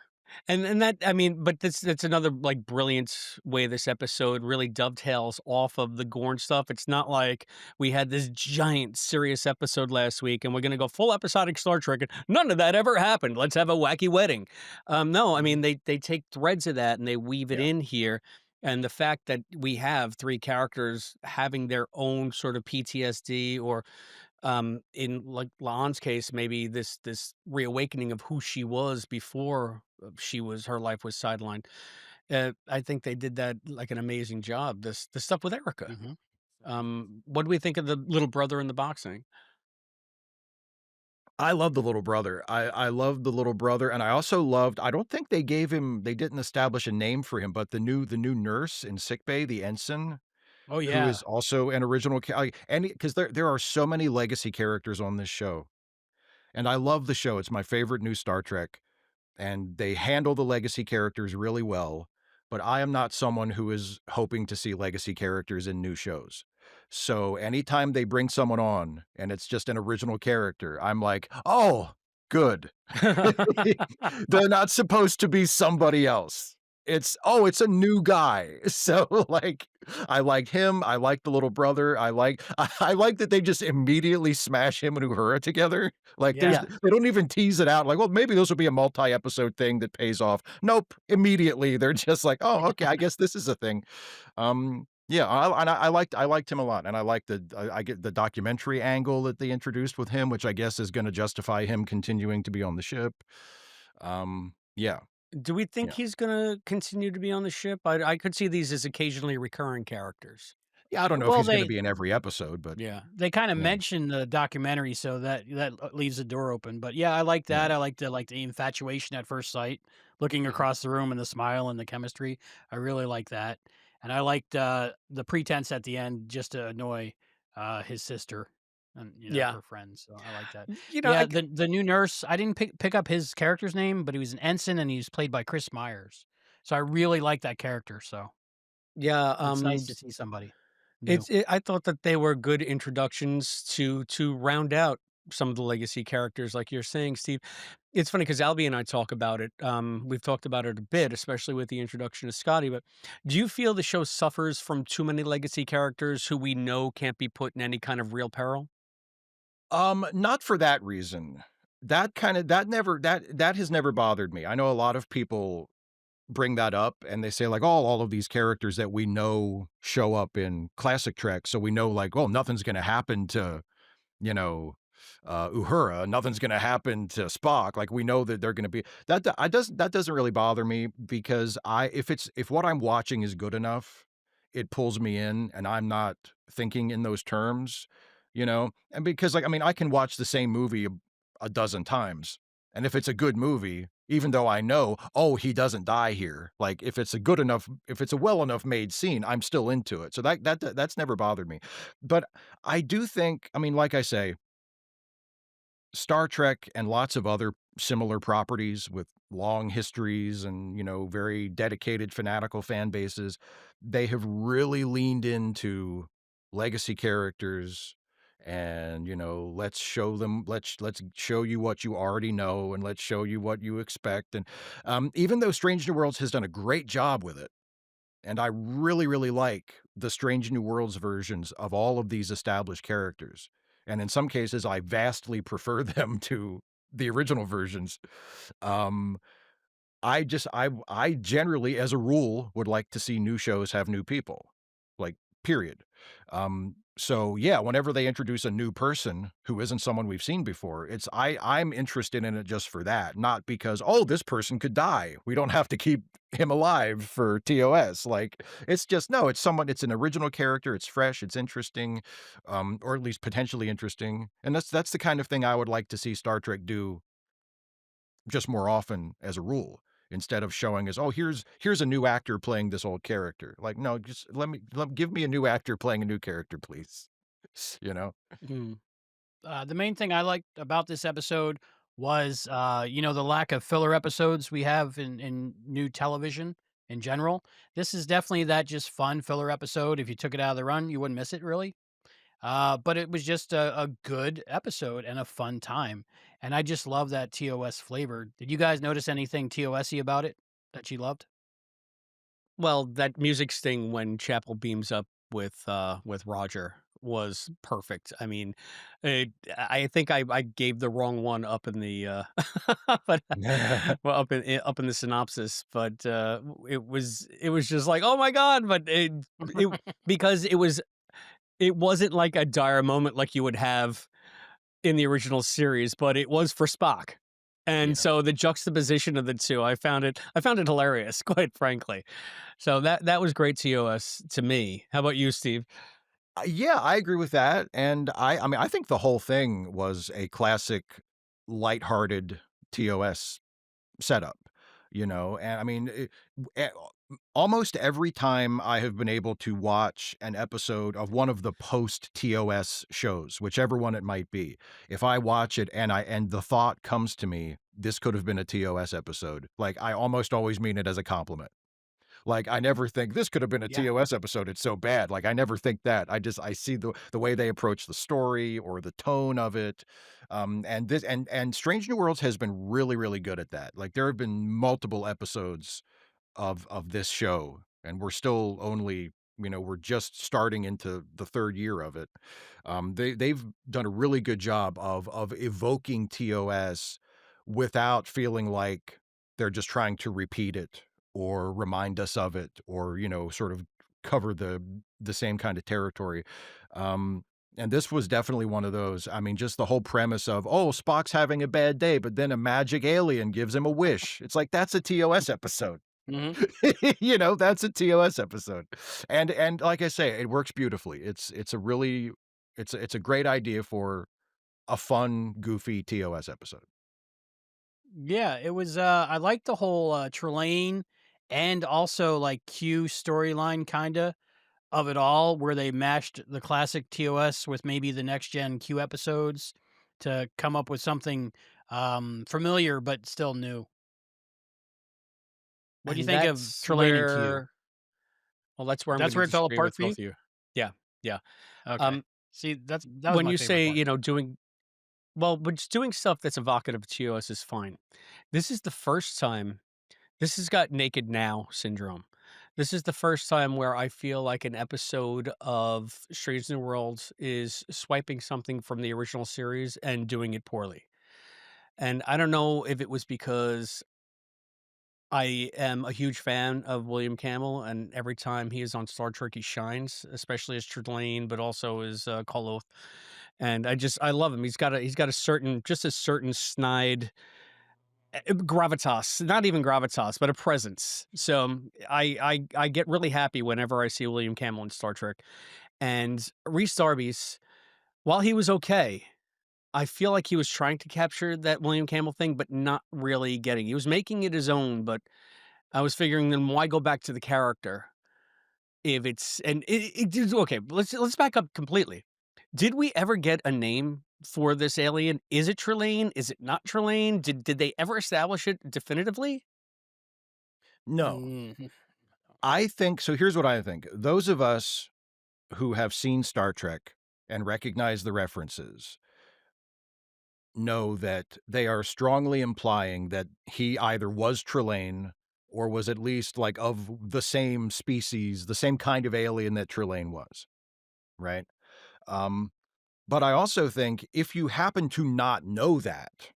and that I mean, but that's another, like, brilliant way this episode really dovetails off of the Gorn stuff. It's not like we had this giant serious episode last week, and we're gonna go full episodic Star Trek, and none of that ever happened. Let's have a wacky wedding. No, I Mhm. mean, they take threads of that and they weave it Yeah, in here, and the fact that we have 3 characters having their own sort of PTSD or in like Laan's case, maybe this reawakening of who she was before her life was sidelined. I think they did that like an amazing job. The stuff with Erica. Mhm. What do we think of the little brother in the boxing? I love the little brother. I love the little brother, and I also loved I don't think they didn't establish a name for him, but the new nurse in sickbay, the ensign, Oh, who yeah. is also an original and because there are so many legacy characters on this show, and I love the show. It's my favorite new Star Trek. And they handle the legacy characters really well, but I am not someone who is hoping to see legacy characters in new shows. So anytime they bring someone on and it's just an original character, I'm like, "Oh!" Good. They're not supposed to be somebody else. It's a new guy. So, like, I like him, I like the little brother, I like that they just immediately smash him and Uhura together. Like, Yeah. they don't even tease it out, like, "Well, maybe this will be a multi-episode thing that pays off." Nope, immediately, they're just like, "Oh, okay, I guess this is a thing." Yeah, I liked him a lot, and I like I get the documentary angle that they introduced with him, which I guess is gonna justify him continuing to be on the ship. Yeah, Do we think yeah. he's gonna continue to be on the ship? I could see these as occasionally recurring characters. Yeah, I don't know if Well, he's gonna they be in every episode, but Yeah. they kinda yeah, mention the documentary, so that leaves the door open, but yeah, I like yeah. that, I like the infatuation at first sight, looking across the room and the smile and the chemistry, I really like that, and I liked, the pretense at the end just to annoy, his sister and, Yeah. her friends, so I like that. You know, Yeah, the new nurse, I didn't pick up his character's name, but he was an ensign, and he's played by Chris Myers, so I really like that character, so yeah, it's nice to see somebody new. I thought that they were good introductions to round out some of the legacy characters, like you're saying, Steve. It's funny because Albie and I talk about it. We've talked about it a bit, especially with the introduction of Scotty. But do you feel the show suffers from too many legacy characters who we know can't be put in any kind of real peril? Not for that reason. That has never bothered me. I know a lot of people bring that up and they say like, "Oh, all of these characters that we know show up in classic Trek, so we know like, oh, nothing's gonna happen to, you know, Uhura, nothing's gonna happen to Spock, like, we know that they're gonna be." That doesn't really bother me because if what I'm watching is good enough, it pulls me in and I'm not thinking in those terms, and because, like, I mean, I can watch the same movie a dozen times, and if it's a good movie, even though I know, "Oh, he doesn't die here," like, if it's a well enough made scene, I'm still into it, so that's never bothered me, but I do think, I mean, like I say, Star Trek and lots of other similar properties with long histories and, very dedicated fanatical fan bases, they have really leaned into legacy characters and, let's show you what you already know and let's show you what you expect. And even though Strange New Worlds has done a great job with it, and I really, really like the Strange New Worlds versions of all of these established characters. And in some cases, I vastly prefer them to the original versions. Um, I generally, as a rule, would like to see new shows have new people, like, period. So yeah, whenever they introduce a new person who isn't someone we've seen before, I'm interested in it just for that, not because, "Oh, this person could die. We don't have to keep him alive for TOS." Like, it's just no, it's an original character, it's fresh, it's interesting, or at least potentially interesting, and that's the kind of thing I would like to see Star Trek do just more often as a rule, instead of showing us, "Oh, here's a new actor playing this old character." Like, no, just give me a new actor playing a new character, please. You know? Mm. The main thing I liked about this episode was, the lack of filler episodes we have in new television in general. This is definitely that just fun filler episode. If you took it out of the run, you wouldn't miss it really. But it was just a good episode and a fun time. And I just love that TOS flavor. Did you guys notice anything TOS-y about it that you loved? Well, that music sting when Chapel beams up with Roger was perfect. I mean, I think I gave the wrong one up in the but well up in the synopsis, but it was just like, oh my god! But it because it wasn't like a dire moment like you would have in the original series, but it was for Spock. And Yeah. so the juxtaposition of the 2, I found it hilarious, quite frankly. So that was great TOS to me. How about you, Steve? Yeah, I agree with that, and I mean, I think the whole thing was a classic lighthearted TOS setup, and I mean, almost every time I have been able to watch an episode of one of the post TOS shows, whichever one it might be, if I watch it and the thought comes to me, this could have been a TOS episode, like, I almost always mean it as a compliment. Like, I never think this could have been a Yeah. TOS episode, it's so bad. Like, I never think that. I see the way they approach the story or the tone of it. And this and Strange New Worlds has been really, really good at that. Like, there have been multiple episodes of this show, and we're still only, we're just starting into the 3rd year of it. They've done a really good job of evoking TOS without feeling like they're just trying to repeat it or remind us of it or, sort of cover the same kind of territory. Um, and this was definitely one of those. I mean, just the whole premise of, oh, Spock's having a bad day, but then a magic alien gives him a wish. It's like that's a TOS episode. Mhm. That's a TOS episode. And like I say, it works beautifully. It's a really it's a great idea for a fun, goofy TOS episode. Yeah, it was, I like the whole, Trelane and also, like, Q storyline kinda of it all, where they mashed the classic TOS with maybe the next gen Q episodes to come up with something, familiar but still new. What do you And think of that's Trelane and Q? that's where I'm That's gonna where it fell disagree apart with for you? both of you. Yeah, yeah. Okay. Um, See, that was when my you favorite say, part. but just doing stuff that's evocative of TOS is fine. This is the first time this has got naked now syndrome. This is the first time where I feel like an episode of Strange New Worlds is swiping something from the original series and doing it poorly. And I don't know if it was because I am a huge fan of William Campbell, and every time he is on Star Trek, he shines, especially as Trelane, but also as Koloth. And I love him. He's got a certain just a certain snide gravitas, not even gravitas, but a presence. So I get really happy whenever I see William Campbell in Star Trek. And Rhys Darby's, while he was okay, I feel like he was trying to capture that William Campbell thing, but not really getting. He was making it his own, but I was figuring then why go back to the character if it's and it okay, let's back up completely. Did we ever get a name for this alien? Is it Trelane? Is it not Trelane? Did they ever establish it definitively? No. Mhm. I think so. Here's what I think. Those of us who have seen Star Trek and recognize the references know that they are strongly implying that he either was Trelane or was at least like of the same species, the same kind of alien that Trelane was, right? Um, but I also think if you happen to not know that,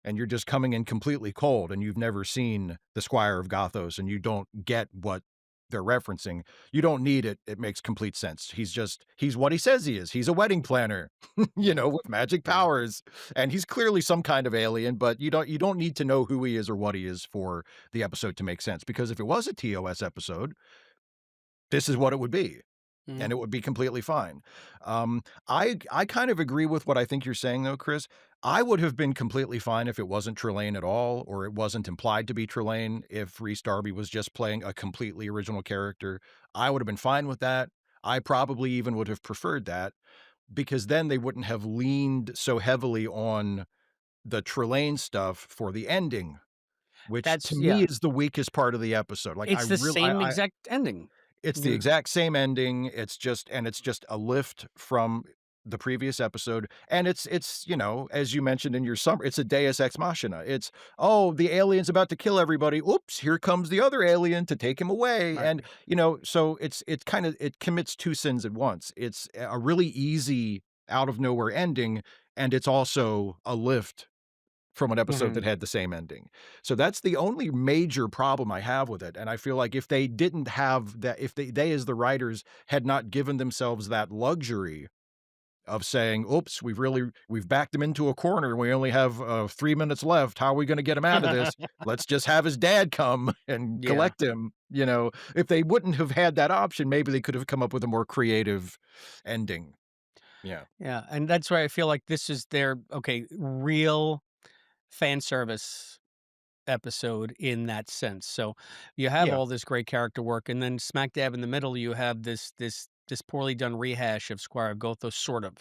and you're just coming in completely cold and you've never seen the Squire of Gothos and you don't get what they're referencing, you don't need it. It makes complete sense. He's what he says he is. He's a wedding planner, with magic Yeah. powers. And he's clearly some kind of alien, but you don't need to know who he is or what he is for the episode to make sense. Because if it was a TOS episode, this is what it would be Mhm. and it would be completely fine. I kind of agree with what I think you're saying though, Chris. I would have been completely fine if it wasn't Trelane at all, or it wasn't implied to be Trelane. If Rhys Darby was just playing a completely original character, I would have been fine with that. I probably even would have preferred that because then they wouldn't have leaned so heavily on the Trelane stuff for the ending, which to That's me yeah. is the weakest part of the episode. Like I It's the really, same exact ending. it's the Yeah, exact same ending, it's just a lift from the previous episode, and as you mentioned in your summer, it's a deus ex machina. It's, "Oh, the alien's about to kill everybody. Oops, here comes the other alien to take him away," Right. and, so it commits 2 sins at once. It's a really easy out of nowhere ending, and it's also a lift from an episode that mhm. had the same ending. So that's the only major problem I have with it, and I feel like if they didn't have that if they as the writers had not given themselves that luxury of saying, "Oops, we've backed him into a corner, we only have, 3 minutes left, how are we gonna get him out of this? Let's just have his dad come and Yeah, collect him," If they wouldn't have had that option, maybe they could have come up with a more creative ending. Yeah. yeah, and that's why I feel like this is their real fan service episode in that sense. So you have Yeah. all this great character work, and then smack dab in the middle, you have this poorly done rehash of Squire of Gothos, sort of.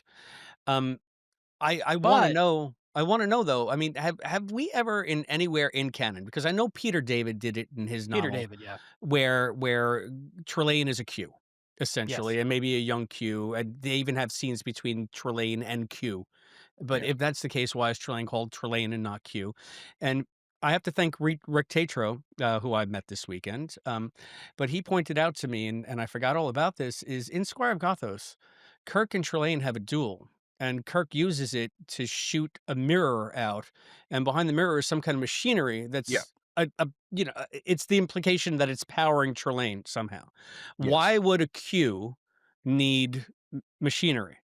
Um, I want to But know. I wanna know, though, I mean, have we ever in anywhere in canon, because I know Peter David did it in his Peter novel, David, yeah. where Trelane is a Q, Yes. essentially, and maybe a young Q, and they even have scenes between Trelane and Q. But Yeah. if that's the case, why is Trelane called Trelane and not Q? And I have to thank Rick Tatro, who I met this weekend. But he pointed out to me, and I forgot all about this, is in Squire of Gothos, Kirk and Trelane have a duel. And Kirk uses it to shoot a mirror out, and behind the mirror is some kind of machinery Yeah. that's it's the implication that it's powering Trelane somehow. Yes. Why would a Q need machinery?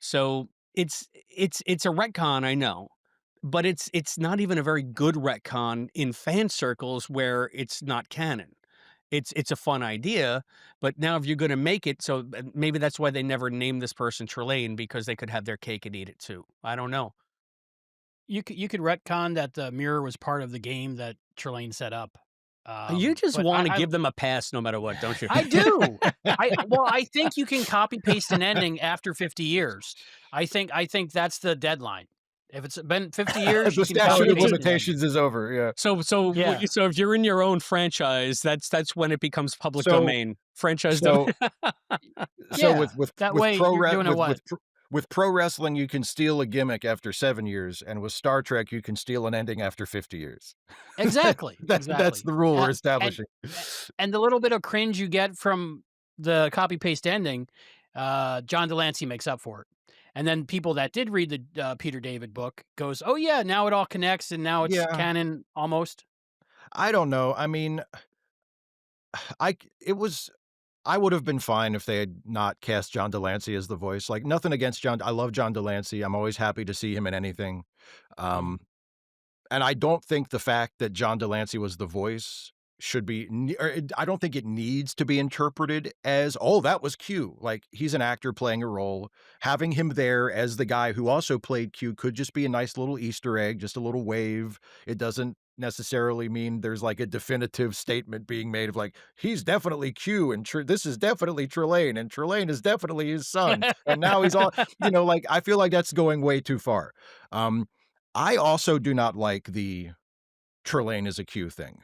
So it's a retcon, I know, but it's not even a very good retcon in fan circles where it's not canon. It's a fun idea, but now if you're gonna make it so maybe that's why they never named this person Trelane because they could have their cake and eat it too. I don't know. You could retcon that the mirror was part of the game that Trelane set up. You just But wanna give them a pass no matter what, don't you? I do. I think you can copy paste an ending after 50 years. I think that's the deadline. If it's been 50 years, The you can Oh, copy statute of it's paste an ending. limitations is over. Yeah. Yeah. So if you're in your own franchise, that's when it becomes public So domain. Franchise domain. so so Yeah. That way you're doing it what? with pro wrestling, you can steal a gimmick after 7 years, and with Star Trek, you can steal an ending after 50 years. Exactly, That's exactly. the rule we're And establishing. and the little bit of cringe you get from the copy paste ending, John Delancey makes up for it. And then people that did read the Peter David book goes, "Oh yeah, now it all connects and now it's Yeah, canon almost." I don't know. I mean, I c it was I would have been fine if they had not cast John Delancey as the voice. Like, nothing against John. I love John Delancey. I'm always happy to see him in anything. Mhm. Um, and I don't think the fact that John Delancey was the voice should be I don't think it needs to be interpreted as, "Oh, that was Q." Like, he's an actor playing a role. Having him there as the guy who also played Q could just be a nice little Easter egg, just a little wave. It doesn't necessarily mean there's, like, a definitive statement being made of, like, "He's definitely Q, and this is definitely Trelane, and Trelane is definitely his son, and now he's all," like, I feel like that's going way too far. Um, I also do not like the Trelane is a Q thing.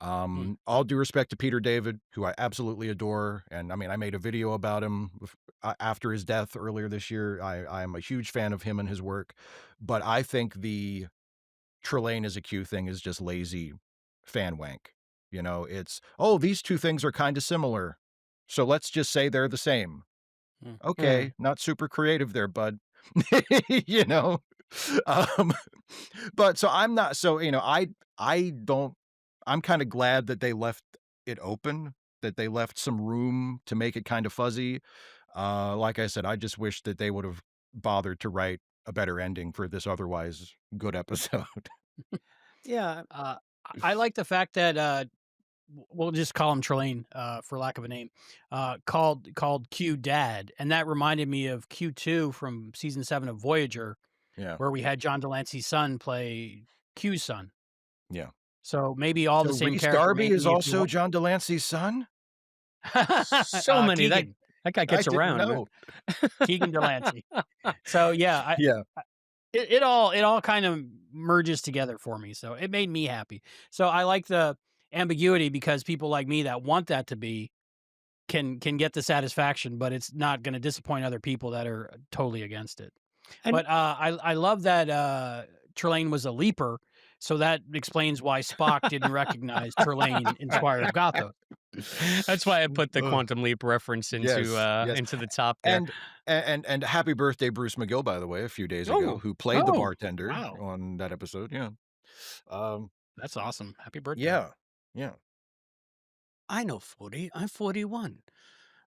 Mm. All due respect to Peter David, who I absolutely adore, and I mean, I made a video about him after his death earlier this year. I am a huge fan of him and his work, but I think the Trelane is a Q thing is just lazy fan wank. It's, "Oh, these 2 things are kinda similar, so let's just say they're the same." Mm. Mm. Okay, not super creative there, bud. You know? Um, but so I'm not so, I don't I'm kinda glad that they left it open, that they left some room to make it kinda fuzzy. Like I said, I just wish that they would've bothered to write a better ending for this otherwise good episode. Yeah. I like the fact that we'll just call him Trelane for lack of a name, called Q Dad, and that reminded me of Q2 from season 7 of Voyager, Yeah, where we had John Delancey's son play Q's son. yeah. So maybe all So the same Reese character Darby is making if you also want. John Delancey's son? So many Keegan, that guy I gets didn't around, man. know. Keegan Delancey. So yeah, Yeah. it all kind of merges together for me. So it made me happy. So I like the ambiguity because people like me that want that to be can get the satisfaction, but it's not going to disappoint other people that are totally against it. And But I love that Trelane was a leaper, so that explains why Spock didn't recognize Trelane in Squire of Gotham. that's why I put the Ugh. quantum leap reference Yes, yes. into the top there. And happy birthday, Bruce McGill, by the way, a few days ago, Oh, who played the Oh, bartender wow, on that episode, yeah. Um, that's awesome! Happy birthday, yeah, yeah. I know 40. I'm 41.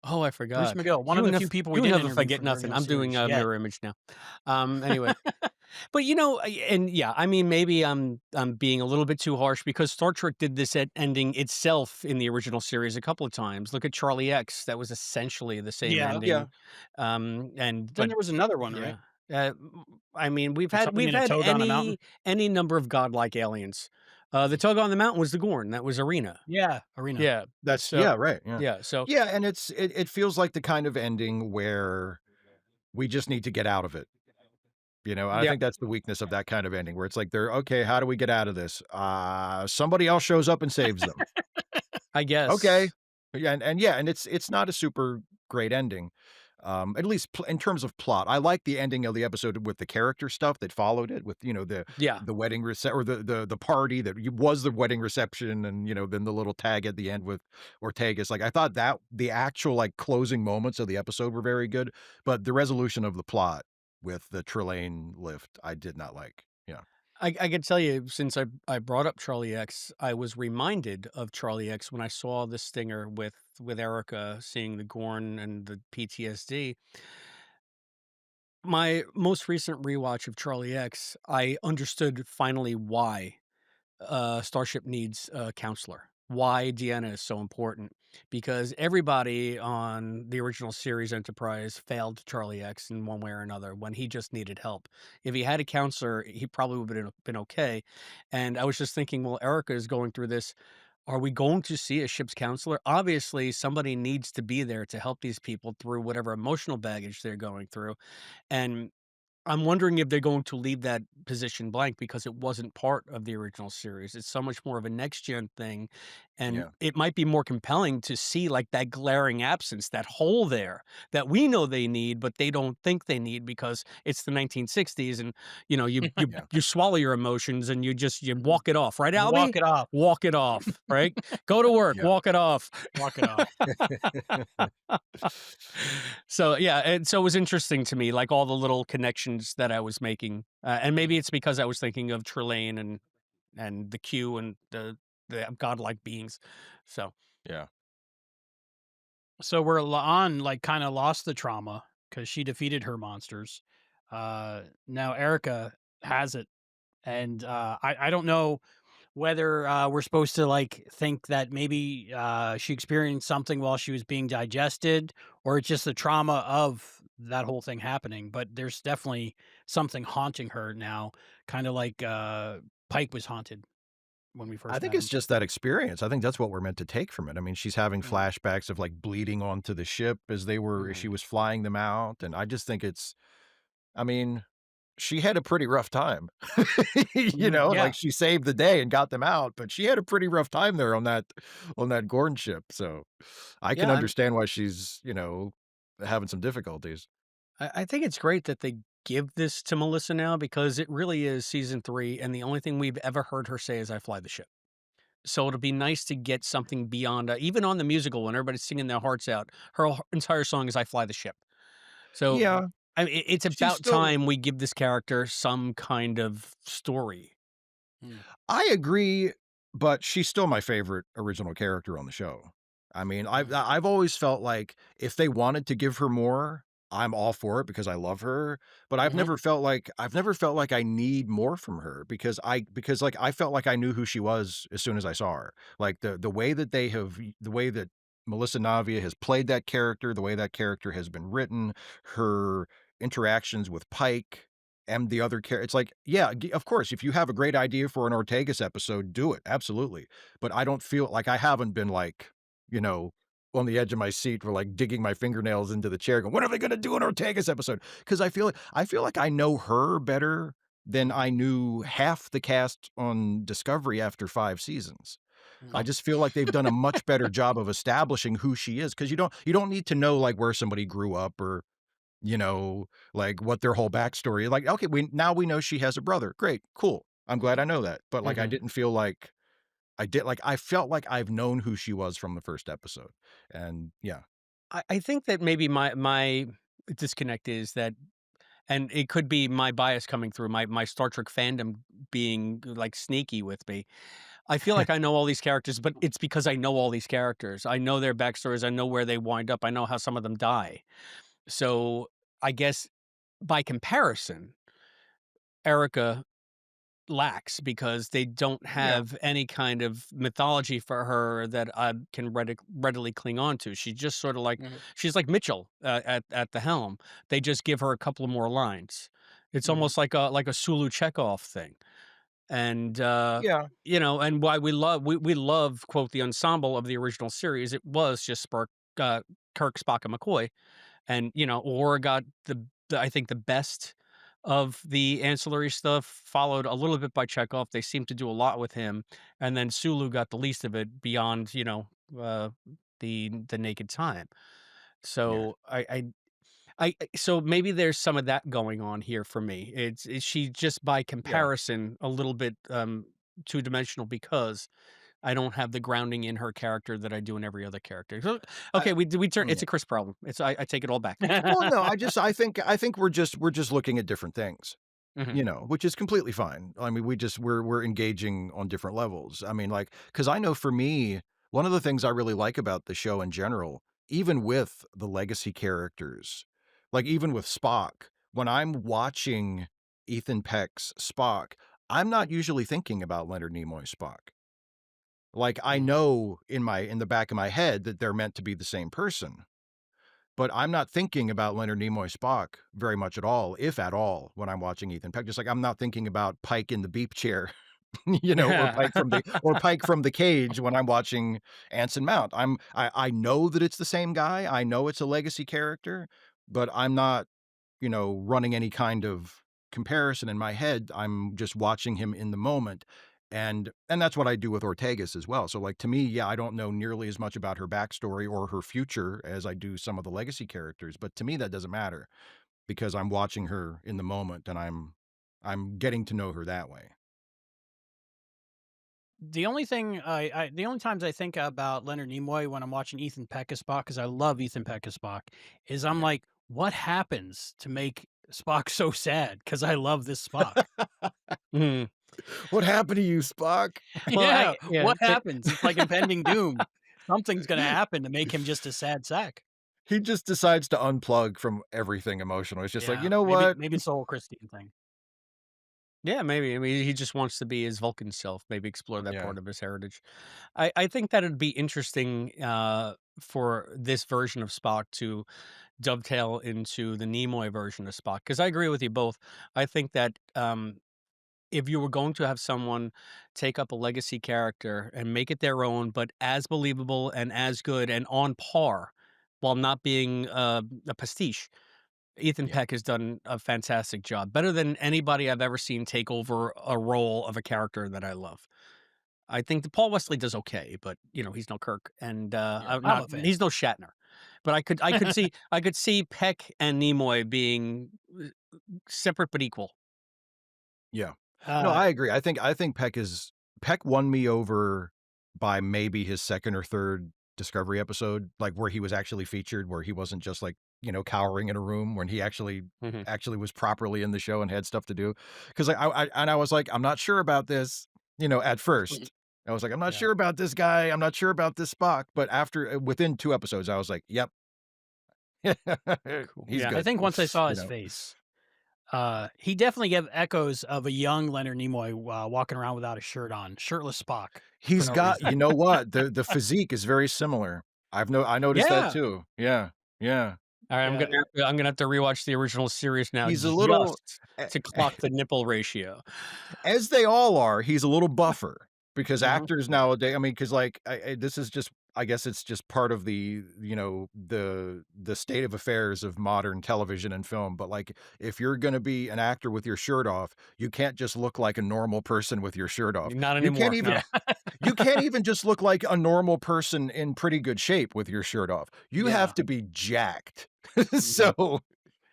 Oh, I Bruce forgot. McGill, one of the few people we You didn't never interview forget for the nothing. original I'm doing series a yet. mirror image now. Anyway. But, and yeah, I mean, maybe I'm being a little bit too harsh because Star Trek did this ending itself in the original series a couple of times. Look at Charlie X. That was essentially the same Yeah. Yeah. ending. And Then but there was another one, right? yeah. I mean, we've Or had something we've in a had toad on a mountain. any number of godlike aliens. The Tug on the Mountain was the Gorn. That was Arena. Yeah, Arena. Yeah. That's So yeah, right, yeah. yeah. So Yeah, and it feels like the kind of ending where we just need to get out of it. I Yeah, think that's the weakness of that kind of ending where it's like they're, "Okay, how do we get out of this?" Somebody else shows up and saves them. I Okay. guess. Yeah, and it's not a super great ending, at least pl in terms of plot. I like the ending of the episode with the character stuff that followed it with, Yeah. the wedding or the party that was the wedding reception and, then the little tag at the end with Ortega's. Like, I thought that the actual, like, closing moments of the episode were very good, but the resolution of the plot with the Trelane lift, I did not like. Yeah. I can tell you, since I brought up Charlie X, I was reminded of Charlie X when I saw the stinger with Erica seeing the Gorn and the PTSD. My most recent rewatch of Charlie X, I understood finally why Starship needs a counselor. Why Deanna is so important, because everybody on the original series Enterprise failed Charlie X in one way or another when he just needed help. If he had a counselor, he probably would have been okay. And I was just thinking, well, Erica is going through this. Are we going to see a ship's counselor? Obviously, somebody needs to be there to help these people through whatever emotional baggage they're going through. And I'm wondering if they're going to leave that position blank because it wasn't part of the original series. It's so much more of a next gen thing, and Yeah. it might be more compelling to see like that glaring absence, that hole there that we know they need, but they don't think they need because it's the 1960s, and Yeah. you swallow your emotions and you walk it off, right, Walk Albie? it off. Walk it off, right? Go to work, Yeah. walk it off. Walk it off. So, yeah, and so it was interesting to me, like, all the little connections that I was making, and maybe it's because I was thinking of Trelane and the Q and the godlike beings. So, Yeah. So we're on like kind of lost the trauma because she defeated her monsters. Now Erica has it, and I don't know whether we're supposed to like think that maybe she experienced something while she was being digested, or it's just the trauma of that whole thing happening. But there's definitely something haunting her now, kind of like Pike was haunted when we I first think met it's him. just that experience. I think that's what we're meant to take from it. I mean, she's having Mhm, flashbacks of, like, bleeding onto the ship as she mhm. was flying them out, and I just think I mean, she had a pretty rough time. Mhm, yeah. Like, she saved the day and got them out, but she had a pretty rough time there on that Gorn ship, so I can yeah, understand why she's, having some difficulties. I think it's great that they give this to Melissa now because it really is season 3, and the only thing we've ever heard her say is, "I fly the ship." So it'll be nice to get something beyond, even on the musical when everybody's singing their hearts out, her entire song is "I fly the ship." So, Mhm, Yeah, I mean, it's she's about still time we give this character some kind of story. mm, I agree, but she's still my favorite original character on the show. I mean, I've mhm, I've always felt like if they wanted to give her more, I'm all for it because I love her, but mhm, I've never felt like I need more from her because like I felt like I knew who she was as soon as I saw her. Like the way that the way that Melissa Navia has played that character, the way that character has been written, her interactions with Pike and the other it's like, yeah, of course, if you have a great idea for an Ortegas episode, do it, absolutely, but I don't feel like I haven't been, like, you know, on the edge of my seat or, like, digging my fingernails into the chair going, "When are they gonna do an Ortegas episode?" Because I feel like I know her better than I knew half the cast on Discovery after 5 seasons. I mhm, just feel like they've done a much better job of establishing who she is because you don't need to know, like, where somebody grew up or like, what their whole backstory like, okay, we know she has a brother. Great, cool. I'm glad I know that. But, like, I mhm. didn't feel like I felt like I've known who she was from the first episode. And yeah. I think that maybe my disconnect is that, and it could be my bias coming through, my Star Trek fandom being, like, sneaky with me. I feel like I know all these characters, but it's because I know all these characters. I know their backstories, I know where they wind up, I know how some of them die. So, I guess by comparison, Erica lacks because they don't Yeah. have any kind of mythology for her that I can readily cling on to. She's just sort of like, Mhm, she's like Mitchell at the helm. They just give her a couple of more lines. It's mhm, almost like a Sulu Chekhov thing. And Yeah. and why we love, quote, the ensemble of the original series. It was just Kirk, Spock, and McCoy, and Aura got the I think the best of the ancillary stuff, followed a little bit by Chekhov. They seem to do a lot with him, and then Sulu got the least of it beyond, uh, the naked time. Yeah. So so maybe there's some of that going on here for me. Is she just by Yeah. comparison a little bit two-dimensional because I don't have the grounding in her character that I do in every other character. So, I okay, we turn it's yeah. a Chris problem. I take it all back. Well, no, I think we're just looking at different things, Mhm. which is completely fine. I mean, we're engaging on different levels. I mean, like, because I know for me, one of the things I really like about the show in general, even with the legacy characters, like even with Spock, when I'm watching Ethan Peck's Spock, I'm not usually thinking about Leonard Nimoy's Spock. Like, I Mhm. know in the back of my head that they're meant to be the same person. But I'm not thinking about Leonard Nimoy Spock very much at all, if at all, when I'm watching Ethan Peck. Just like I'm not thinking about Pike in the beep chair, or Yeah. Pike from the cage when I'm watching Anson Mount. I know that it's the same guy. I know it's a legacy character, but I'm not running any kind of comparison in my head. I'm just watching him in the moment. And that's what I do with Ortegas as well. So like to me, yeah, I don't know nearly as much about her backstory or her future as I do some of the legacy characters, but to me that doesn't matter because I'm watching her in the moment and I'm getting to know her that way. The only times I think about Leonard Nimoy when I'm watching Ethan Peck as Spock, because I love Ethan Peck as Spock, is I'm Yeah. like, what happens to make Spock so sad? Because I love this Spock. Mhm. What happened to you, Spock? Well, Yeah, yeah, what happens? It's like impending doom. Something's gonna happen to make him just a sad sack. He just decides to unplug from everything emotional. It's just like, you Yeah, know maybe what? maybe it's the whole Christine thing. yeah, maybe. I mean, he just wants to be his Vulcan self. Maybe explore that Yeah. part of his heritage. I think that it'd be interesting for this version of Spock to dovetail into the Nimoy version of Spock. Because I agree with you both. I think that if you were going to have someone take up a legacy character and make it their own, but as believable and as good and on par, while not being a pastiche, Ethan Yeah. Peck has done a fantastic job. Better than anybody I've ever seen take over a role of a character that I love. I think that Paul Wesley does okay, but he's no Kirk, and Yeah, I'm I'm not. a fan. He's no Shatner. But I could see Peck and Nimoy being separate but equal. Yeah. No, Uh, I agree. I think Peck won me over by maybe his 2nd or 3rd Discovery episode, like, where he was actually featured, where he wasn't just, like, cowering in a room, when he actually Mhm. actually was properly in the show and had stuff to do. 'Cause, like, I was like, "I'm not sure about this," at first. I was like, "I'm not yeah, sure about this guy. I'm not sure about this Spock." But within 2 episodes, I was like, "Yep. Cool. He's Yeah. I good." think once I saw You his know? face, he definitely gave echoes of a young Leonard Nimoy, walking around without a shirt on, shirtless Spock for He's no got reason. you know what? The physique is very similar. I noticed that Yeah, too. Yeah, yeah. All right. I'm yeah, gonna I'm gonna have to rewatch the original series now He's a little just a to clock the nipple ratio. as they all are, he's a little buffer because Mhm. actors nowadays. I mean, because like, this is just I guess it's just part of the state of affairs of modern television and film, but, like, if you're gonna be an actor with your shirt off, you can't just look like a normal person with your shirt off. Not You can't anymore. even No. yeah. You can't even just look like a normal person in pretty good shape with your shirt off. You have Yeah. to be jacked. Mhm. So,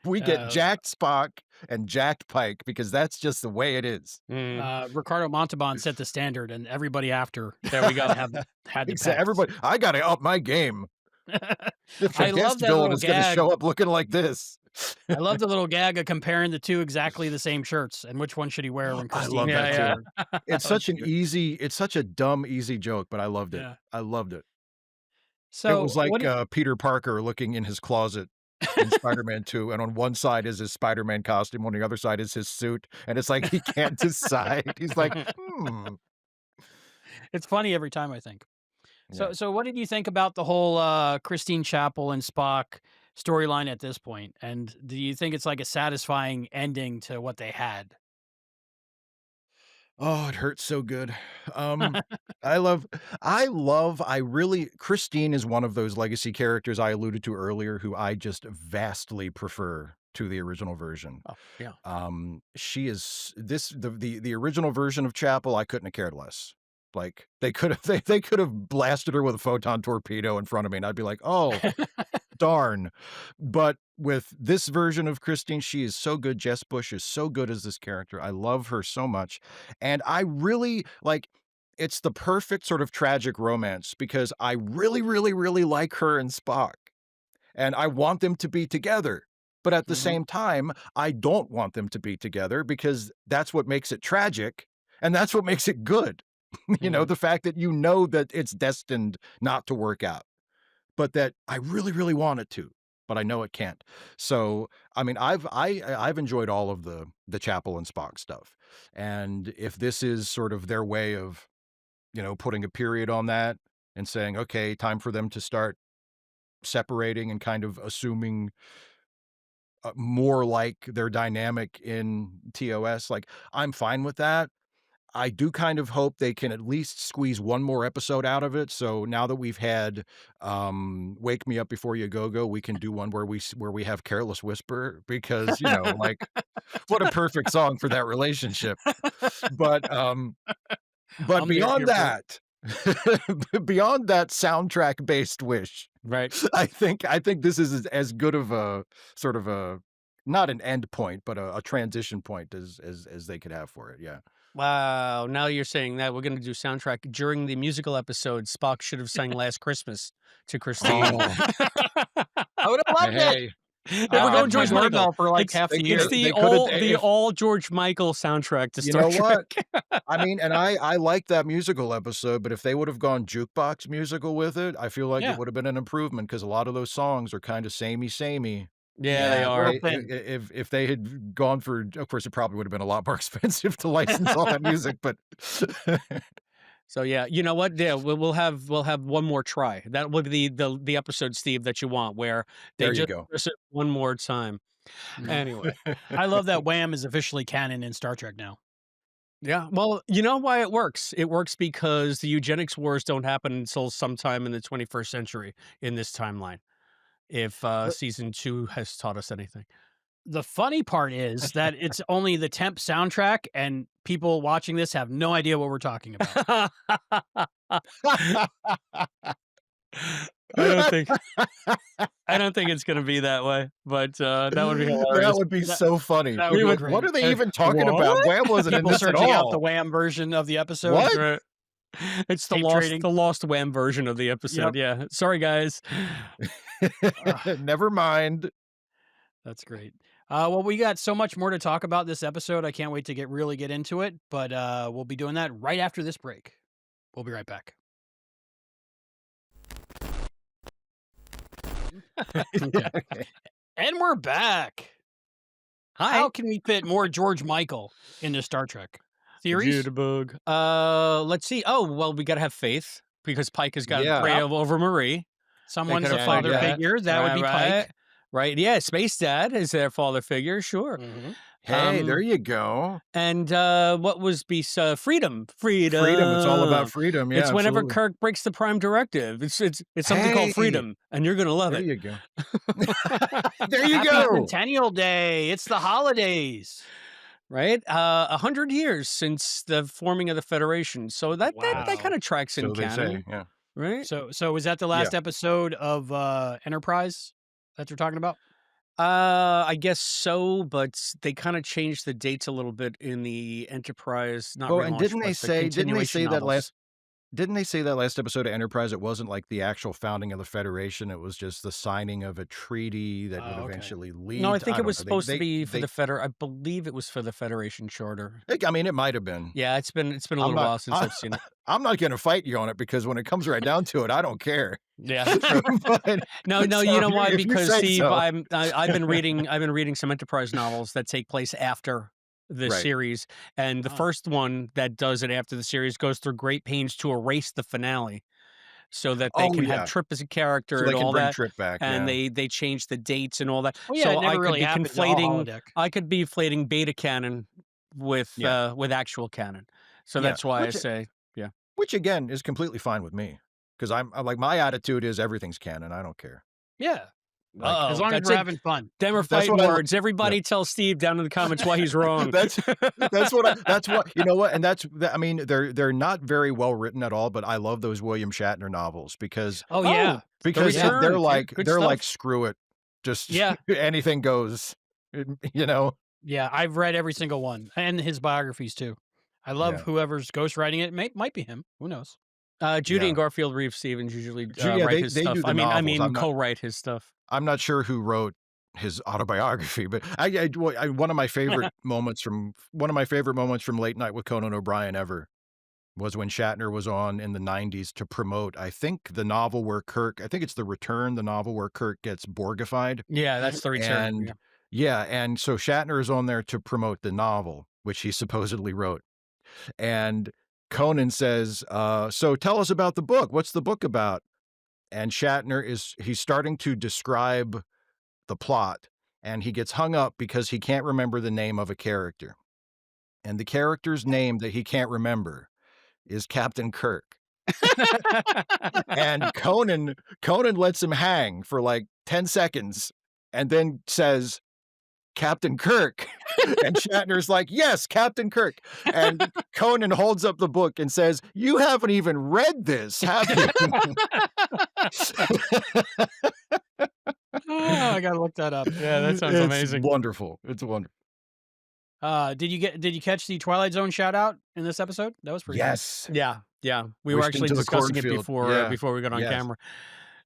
we get Uh, jacked Spock and jacked Pike because that's just the way it is. Mm. Ricardo Montalban set the standard, and everybody after There we go. had the pecs. Everybody, I gotta up my game. If a I love guest that villain little is gonna gag. show up looking like this. I love the little gag of comparing the 2 exactly the same shirts, and which one should he wear when I Christine love gets that Yeah, too. aboard. yeah. It's such a dumb, easy joke, but I loved it. Yeah. I loved it. It So, was what like, did Peter Parker looking in his closet in Spider-Man 2, and on one side is his Spider-Man costume, on the other side is his suit, and it's like he can't decide. He's like, "Hmm." it's funny every time I think. Yeah. So what did you think about the whole, Christine Chapel and Spock storyline at this point? And do you think it's like a satisfying ending to what they had? Oh, it hurts so good. Um, I really Christine is one of those legacy characters I alluded to earlier who I just vastly prefer to the original version. Oh, yeah. She is the original version of Chapel. I couldn't have cared less. Like they could have they could have blasted her with a photon torpedo in front of me, and I'd be like, oh darn. But with this version of Christine, she is so good. Jess Bush is so good as this character. I love her so much, and I really like. It's the perfect sort of tragic romance because I really, really, really like her and Spock, and I want them to be together. But at the Mhm. same time, I don't want them to be together because that's what makes it tragic, and that's what makes it good. Mhm. The fact that you know that it's destined not to work out, but that I really, really want it to, but I know it can't. So, I mean, I've enjoyed all of the Chapel and Spock stuff, and if this is sort of their way of, putting a period on that and saying, okay, time for them to start separating and kind of assuming more like their dynamic in TOS, like I'm fine with that. I do kind of hope they can at least squeeze one more episode out of it. So now that we've had Wake Me Up Before You Go, we can do one where we have Careless Whisper because, like what a perfect song for that relationship. But I'm beyond here for it. that, beyond that soundtrack based wish, Right. I think this is as good of a sort of a not an end point, but a transition point as they could have for it. Yeah. Wow. Now you're saying that we're going to do soundtrack during the musical episode. Spock should have sang Last Christmas to Christine. Oh, I would have loved it. hey, Yeah, we're I've going had my George Michael. doorbell for like It's half the they it's year. the they could have all George Michael soundtrack to you Star know what? Trek. I mean, and I like that musical episode, but if they would have gone jukebox musical with it, I feel like it Yeah. would have been an improvement because a lot of those songs are kind of samey. Yeah, they Yeah, And they're are. thin. if they had gone for, of course, it probably would have been a lot more expensive to license all that music, but So yeah, you know what? Yeah, we'll have one more try. That would be the episode, Steve, that you want, where they there you just go. rehearse it one more time. Mhm. Anyway, I love that Wham is officially canon in Star Trek now. yeah. Well, you know why it works? It works because the eugenics wars don't happen until sometime in the 21st century in this timeline. If The season 2 has taught us anything. the funny part is that it's only the temp soundtrack, and people watching this have no idea what we're talking about. I don't think I don't think it's gonna be that way, but that would be That hilarious. would be That so funny. that would We be would What great. are they even talking about? What? Wham wasn't in People this at searching out the all. Wham version of the episode. What? Right. It's Tape trading. the lost Wham version of the episode, Yep. yeah. Sorry, guys. Ugh, Never mind. that's great. Well, we got so much more to talk about this episode. I can't wait to really get into it, but we'll be doing that right after this break. We'll be right back. Okay. And we're back. Hi. How can we fit more George Michael into Star Trek? Theories? Jitterbug. Let's see. Oh, well, we gotta have faith because Pike has got to Yeah. pray over Marie. Someone's could a have father that. figure. That would be Pike. Right. Yeah, Space Dad is their father figure, sure. Mhm. Hey, there you go. And what was freedom? Freedom. Freedom. It's all about freedom. Yeah, It's whenever absolutely. Kirk breaks the prime directive. It's something Hey, called freedom, and you're gonna love there it. you go. There you Happy go. Centennial Day. It's the holidays. Right? 100 years since the forming of the Federation. So that Wow. kind of tracks in So they canon, say. Yeah. right? So was that the last episode of Enterprise that you're talking about? I guess so, but they kind of changed the dates a little bit in the Enterprise, not Oh, relaunch, and didn't but they the say continuation that novels. didn't they say that last episode of Enterprise it wasn't like the actual founding of the Federation, it was just the signing of a treaty that would Oh, okay. eventually lead No, I to think it don't was know. supposed to be for They I believe it was for the Federation Charter. I mean, it might have been. Yeah, it's been a I'm little not while since I've seen it. I'm not gonna fight you on it because when it comes right down to it, I don't care. Yeah, true. But No, so you know why? if you Because say Steve, so. I've been reading some Enterprise novels that take place after the Right. series, and the Oh. first one that does it after the series goes through great pains to erase the finale, so that they Oh, can yeah. have Trip as a character So they and can all bring that, Trip back, and yeah. they change the dates and all that. Well, yeah, So it never I could really be happened to all conflating. holodeck. I could be conflating beta canon with Yeah. actual canon. So Yeah. that's why I Which say, yeah. which again is completely fine with me. Because I'm like my attitude is everything's canon. I don't care. Yeah. Like, As Uh-oh, long as that's we're it. having fun. Them are that's fighting what I words. yeah. Everybody tell Steve down in the comments why he's wrong. That's you know what, and I mean, they're not very well written at all, but I love those William Shatner novels Oh, yeah. Oh, The Yeah. they're Return. Yeah, good they're like, stuff. "Screw it, just Yeah. anything goes," you know? Yeah, I've read every single one and his biographies too. I love Yeah, whoever's ghostwriting it. Might be him. Who knows? Judy yeah. and Garfield Reeve Stevens usually Yeah, write his they do stuff. the novels, Co-write his stuff. I'm not sure who wrote his autobiography, but one of my favorite moments from Late Night with Conan O'Brien ever was when Shatner was on in the '90s to promote, I think, the novel where Kirk I think it's The Return, the novel where Kirk gets Borgified, Yeah, Mhm. that's The Return. Yeah. and yeah, and so Shatner is on there to promote the novel, which he supposedly wrote, and Conan says, "So tell us about the book. What's the book about?" And he's starting to describe the plot, and he gets hung up because he can't remember the name of a character, and the character's name that he can't remember is Captain Kirk. And Conan lets him hang for, like, 10 seconds and then says, "Captain Kirk." And Shatner's like, "Yes, Captain Kirk." And Conan holds up the book and says, "You haven't even read this, have you?" Oh, I gotta look that up. Yeah, that sounds It's amazing. wonderful. It's wonderful. Did you catch the Twilight Zone shout out in this episode? That was pretty fun. Yes. Yeah, yeah. We were Wished actually into the discussing it cornfield. Yeah. before we got on Yes. camera.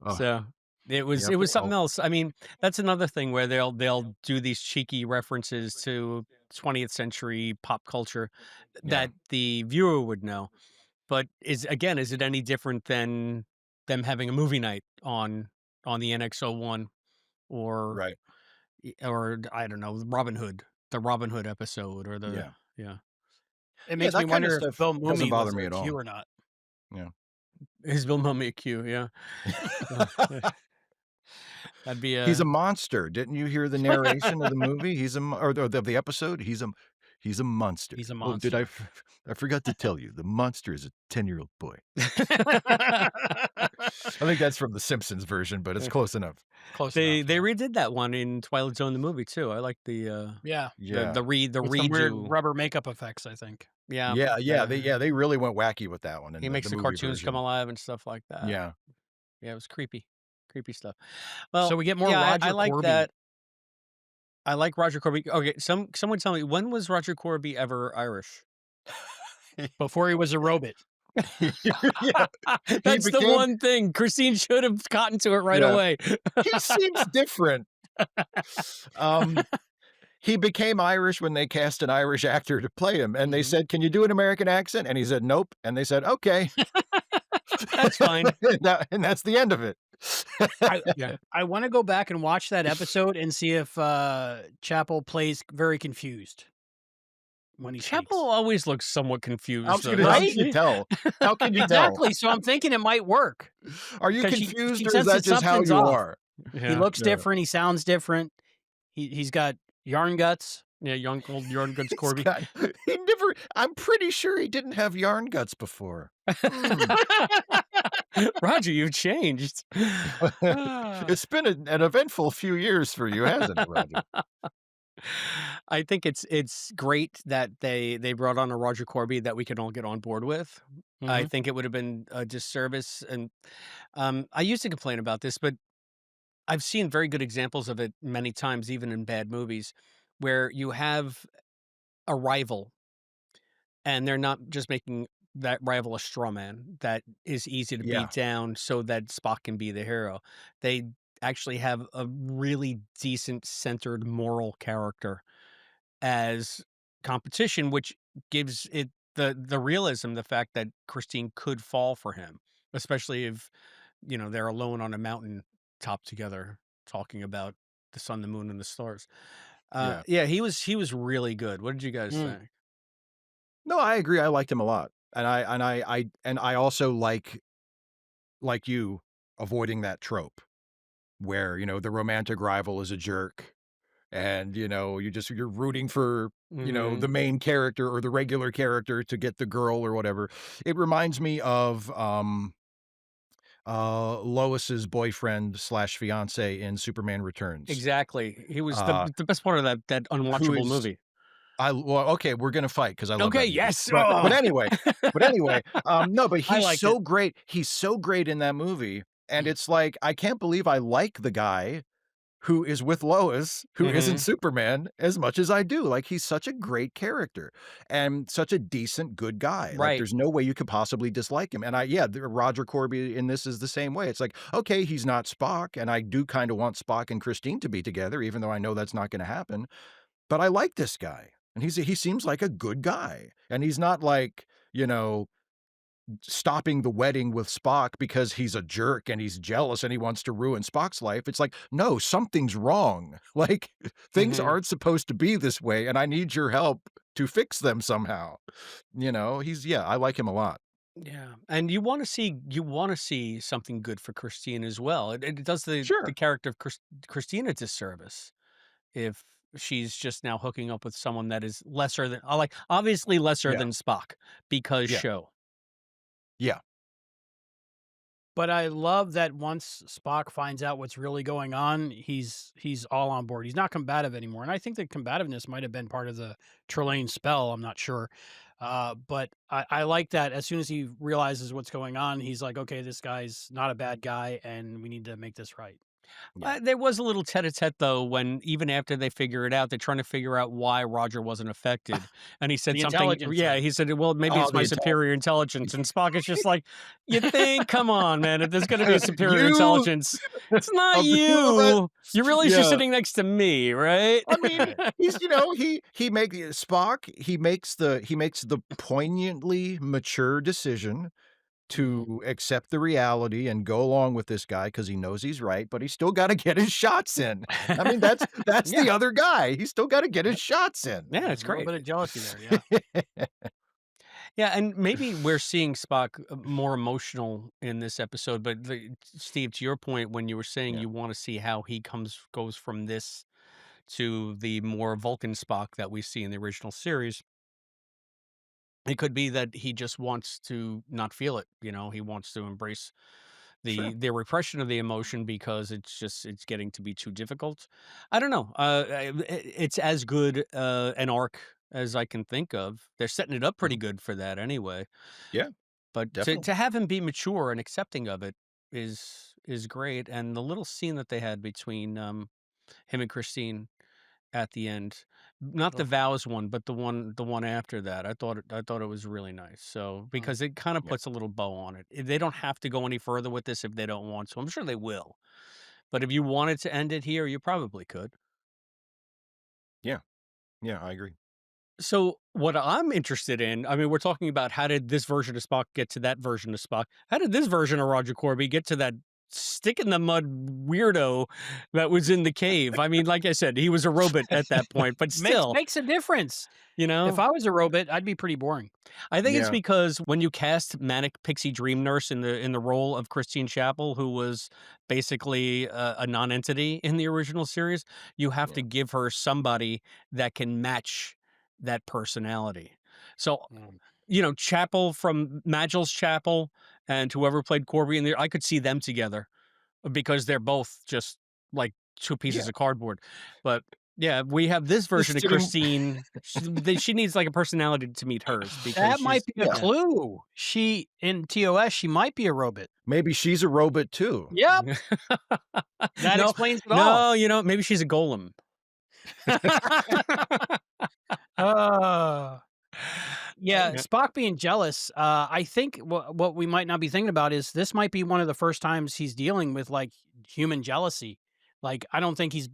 Oh, So it yep. was something Oh, else. I mean, that's another thing where they'll do these cheeky references to 20th century pop culture yeah. that the viewer would know. But is it any different than them having a movie night on the NX-01 or Right. or I don't know, the Robin Hood episode or the Yeah. yeah. It Yeah, makes me that kind of wonder if stuff Bill doesn't Mumy bother was me a at Q all. or not. Yeah. His Bill Mummy a Q, yeah. Yeah. That'd be He's a a monster. Didn't you hear the narration of the movie? Or the episode? He's a monster. He's a Oh, did monster. I forgot to tell you, the monster is a 10-year-old boy. I think that's from the Simpsons version, but it's close enough. Close They enough. they Yeah. redid that one in Twilight Zone the movie too. I like the Yeah. Yeah. the With some weird redo. rubber makeup effects, I think. Yeah, They really went wacky with that one in he makes the the movie cartoons come version. alive and stuff like that. Yeah. Yeah, it was creepy stuff. So Well, we get more yeah, I Roger like Corby. that. I like Roger Corby. Okay, someone tell me, when was Roger Corby ever Irish? Before he was a robot. Yeah. That's the became one thing Christine should have gotten to it right Yeah. away. He seems different. He became Irish when they cast an Irish actor to play him, and they Mhm. said, "Can you do an American accent?" And he said, "Nope." And they said, "Okay." That's fine. And that's the end of it. Yeah. I want to go back and watch that episode and see if Chapel plays very confused when he Chapel speaks. always looks somewhat confused. How though, can doesn't you he? tell? How can you tell? Exactly. So I'm thinking it might work. Are you 'Cause she confused, or is senses that just how something's you off. are? He Yeah. looks Yeah. different. He sounds different. He's got yarn guts. Yeah, old Yarn Goods He's Corby. got I'm pretty sure he didn't have yarn guts before. Roger, you've changed. Ah. It's been an eventful few years for you, hasn't it, Roger? I think it's great that they brought on a Roger Corby that we can all get on board with. I Mhm. think it would have been a disservice, and I used to complain about this, but I've seen very good examples of it many times, even in bad movies, where you have a rival and they're not just making that rival a straw man that is easy to Yeah. beat down so that Spock can be the hero. They actually have a really decent centered moral character as competition, which gives it the realism, the fact that Christine could fall for him, especially if, they're alone on a mountain top together talking about the sun, the moon, and the stars. Yeah. Yeah, he was really good. What did you guys Mm. think? No, I agree. I liked him a lot. And I also like you, avoiding that trope where, the romantic rival is a jerk and, you're rooting for, Mhm. the main character or the regular character to get the girl or whatever. It reminds me of Lois's boyfriend slash fiance in Superman Returns, Exactly. He was uh, the best part of that who unwatchable is movie. well, okay, we're gonna fight because I love Okay, that movie. yes. But anyway no, but I he's liked it. so great. He's so great in that movie, and Mm. it's like, I can't believe I like the guy who is with Lois, who isn't Mhm. Superman, as much as I do. Like, he's such a great character and such a decent, good guy. Like, Right. there's no way you could possibly dislike him. And Roger Corby in this is the same way. It's like, okay, he's not Spock, and I do kind of want Spock and Christine to be together, even though I know that's not going to happen. But I like this guy, and he seems like a good guy, and he's not like, you know, stopping the wedding with Spock because he's a jerk and he's jealous and he wants to ruin Spock's life. It's like, no, something's wrong. Like, things Mhm. aren't supposed to be this way, and I need your help to fix them somehow. I like him a lot. Yeah, and you wanna see something good for Christine as well. It does the Sure. character of Christina disservice if she's just now hooking up with someone that is lesser than like, obviously lesser Yeah. than Spock because Yeah. show. Yeah. But I love that once Spock finds out what's really going on, he's all on board. He's not combative anymore, and I think the combativeness might have been part of the Trelane spell. I'm not sure, but I like that. As soon as he realizes what's going on, he's like, "Okay, this guy's not a bad guy, and we need to make this right." Yeah. There was a little tete-a-tete, though, when even after they figure it out, they're trying to figure out why Roger wasn't affected, and he said The something intelligence yeah, thing. he said, "Well, maybe Oh, it's my the entire superior intelligence," and Spock is just like, "You think? Come on, man, if there's gonna be a superior you intelligence, it's not of the two of us. you. You realize you're Yeah. sitting next to me, right?" I mean, Right. he makes Spock, he makes the poignantly mature decision Mhm. to accept the reality and go along with this guy because he knows he's right, but he's still gotta get his shots in. I mean, that's Yeah. the other guy. He's still gotta get his Yep. shots in. Yeah, There's it's a little great. bit of jealousy there. Yeah. Yeah, and maybe we're seeing Spock more emotional in this episode. But Steve, to your point, when you were saying Yeah, you want to see how he goes from this to the more Vulcan Spock that we see in the original series, it could be that he just wants to not feel it. He wants to embrace sure. the repression of the emotion because it's getting to be too difficult. I don't know. It's as good an arc as I can think of. They're setting it up pretty Mhm. good for that anyway. Yeah, But to definitely. to have him be mature and accepting of it is great. And the little scene that they had between him and Christine at the end, not the Oh, vows one, but the one after that. I thought it was really nice. So mm. because it kind of Yeah, puts a little bow on it. They don't have to go any further with this if they don't want to. I'm sure they will. But if you wanted to end it here, you probably could. yeah, yeah, I agree. So what I'm interested in, I mean, we're talking about how did this version of Spock get to that version of Spock? How did this version of Roger Corby get to that stick in the mud weirdo that was in the cave? I mean, like I said, he was a robot at that point, but Makes still, makes a difference. you If know, I was a robot, I'd be pretty boring. I think it's Yeah, because when you cast manic pixie dream nurse in the role of Christine Chapel, who was basically a non-entity in the original series, you have yeah, to give her somebody that can match that personality. So Mm. Chapel from Magel's Chapel and whoever played Corby in there, I could see them together because they're both just like two yeah. pieces of cardboard. But yeah, we have this version Just of sitting Christine. She needs like a personality to meet hers because That might she's be a yeah, yeah. clue. She in TOS, she might be a robot. maybe she's a robot too. Yep, that No, explains it all. no, maybe she's a golem. Uh, yeah, Yeah. Spock being jealous, I think what we might not be thinking about is this might be one of the first times he's dealing with, like, human jealousy. Like, I don't think he's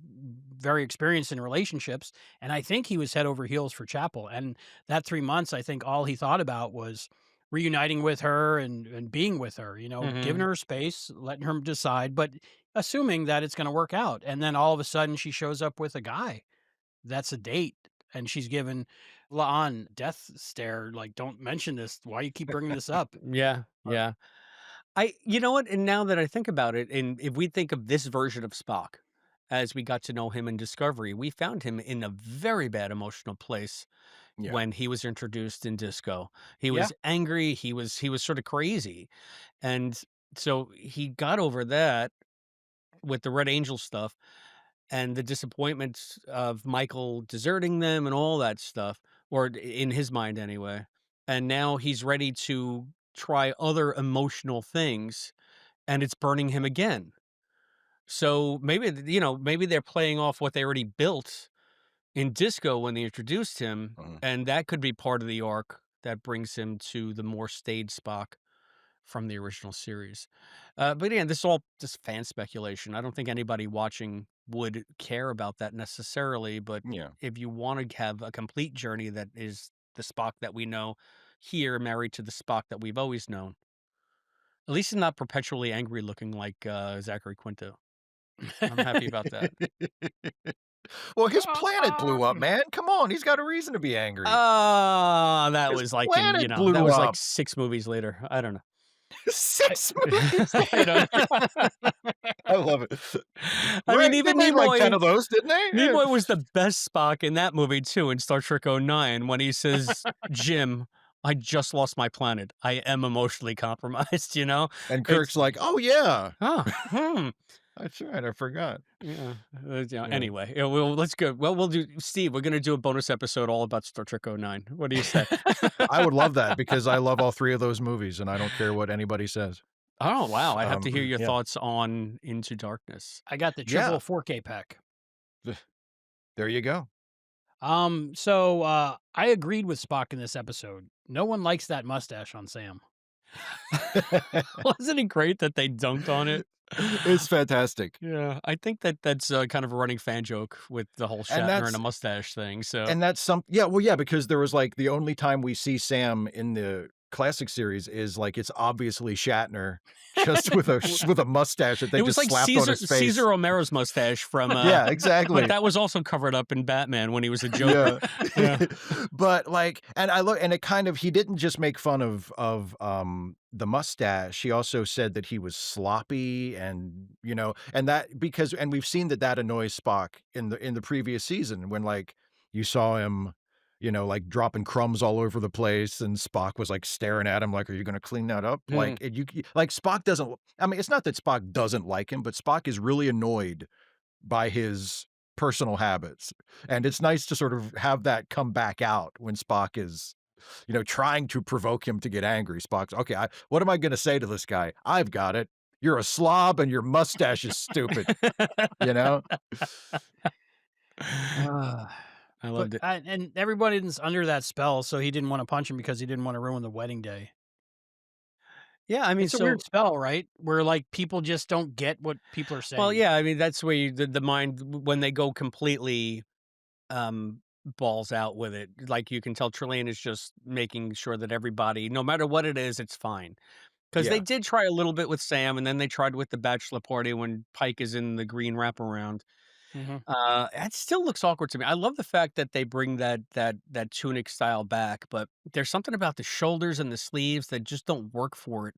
very experienced in relationships, and I think he was head over heels for Chapel, and that 3 months, I think all he thought about was reuniting with her and being with her, giving Mhm. her space, letting her decide, but assuming that it's gonna work out, and then all of a sudden, she shows up with a guy. That's a date, and she's given La'an death stare, like, "Don't mention this. Why you keep bringing this up?" Yeah, But yeah. You know what? And now that I think about it, and if we think of this version of Spock as we got to know him in Discovery, we found him in a very bad emotional place Yeah, when he was introduced in Disco. He yeah, was angry, he was sort of crazy. And So he got over that with the Red Angel stuff and the disappointments of Michael deserting them and all that stuff, or in his mind anyway. And now he's ready to try other emotional things, and it's burning him again. So maybe, maybe they're playing off what they already built in Disco when they introduced him, Mhm. and that could be part of the arc that brings him to the more staid Spock from the original series. But again, this is all just fan speculation. I don't think anybody watching would care about that necessarily. But Yeah. if you want to have a complete journey that is the Spock that we know here, married to the Spock that we've always known, at least he's not perpetually angry looking like Zachary Quinto. I'm happy about that. Well, his planet blew up, man. Come on, he's got a reason to be angry. Ah, that His was like planet that blew was like up. 6 movies later. I don't know. 6 movies I don't later. I love it. I mean, Right, they even made like 10 of those, didn't they? Yeah. Nimoy was the best Spock in that movie too, in Star Trek '09, when he says, "Jim, I just lost my planet. I am emotionally compromised," you know? And It's Kirk's like, "Oh, yeah. huh, That's right, I forgot." yeah, Yeah. anyway, yeah, well, let's go. Well, we'll do Steve, we're gonna do a bonus episode all about Star Trek '09. What do you say? I would love that because I love all 3 of those movies, and I don't care what anybody says. Oh, wow, I'd have to hear your Yeah. thoughts on Into Darkness. I got the Yeah. triple 4K pack. There you go. I agreed with Spock in this episode. No one likes that mustache on Sam. Wasn't it great that they dunked on it? It's fantastic. Yeah, I think that's kind of a running fan joke with the whole And Shatner and that's a mustache thing, so And that's yeah, well, yeah, because there was, like, the only time we see Sam in the classic series is, like, it's obviously Shatner just with a mustache that they it was just like slapped on his face. Caesar Romero's mustache from, Yeah, but exactly. that was also covered up in Batman when he was a Joker. Yeah. Yeah. But, like, and I look and it kind of he didn't just make fun of the mustache, he also said that he was sloppy and, and that because and we've seen that annoys Spock in the previous season when, like, you saw him, like, dropping crumbs all over the place, and Spock was, like, staring at him like, "Are you gonna clean that up?" Mm. Like, like, Spock doesn't I mean, it's not that Spock doesn't like him, but Spock is really annoyed by his personal habits. And it's nice to sort of have that come back out when Spock is, trying to provoke him to get angry. Spock's, "Okay, what am I gonna say to this guy? I've got it. You're a slob and your mustache is stupid." You know? Ah, I but loved it. and everybody's under that spell, so he didn't want to punch him because he didn't want to ruin the wedding day. Yeah, I mean, It's a so weird spell, right? Where like people just don't get what people are well, saying. yeah, I mean, that's where the mind when they go completely, balls out with it, like, you can tell Trillane is just making sure that everybody, no matter what it is, it's fine. 'Cause they Yeah. did try a little bit with Sam, and then they tried with the bachelor party when Pike is in the green wraparound. Mhm. It still looks awkward to me. I love the fact that they bring that tunic style back, but there's something about the shoulders and the sleeves that just don't work for it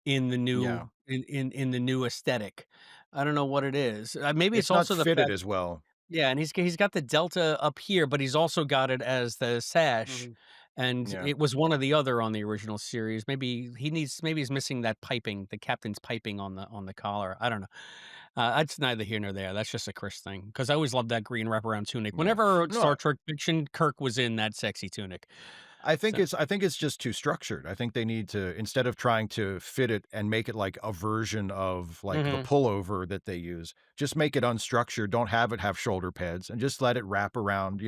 in the Yeah. new in the new aesthetic. I don't know what it is. Maybe it's It's not also the fitted fact as well. yeah, and he's got the delta up here, but he's also got it as the sash, Mhm. and Yeah. it was one or the other on the original series. Maybe he's missing that piping, the captain's piping on the collar. I don't know. That's neither here nor there. That's just a Chris thing because I always loved that green wraparound tunic. Yeah. Whenever I wrote No, Star Trek fiction, Kirk was in that sexy tunic. So, I think it's just too structured. I think they need to instead of trying to fit it and make it like a version of like the mhm. pullover that they use, just make it unstructured. Don't have it have shoulder pads and just let it wrap around,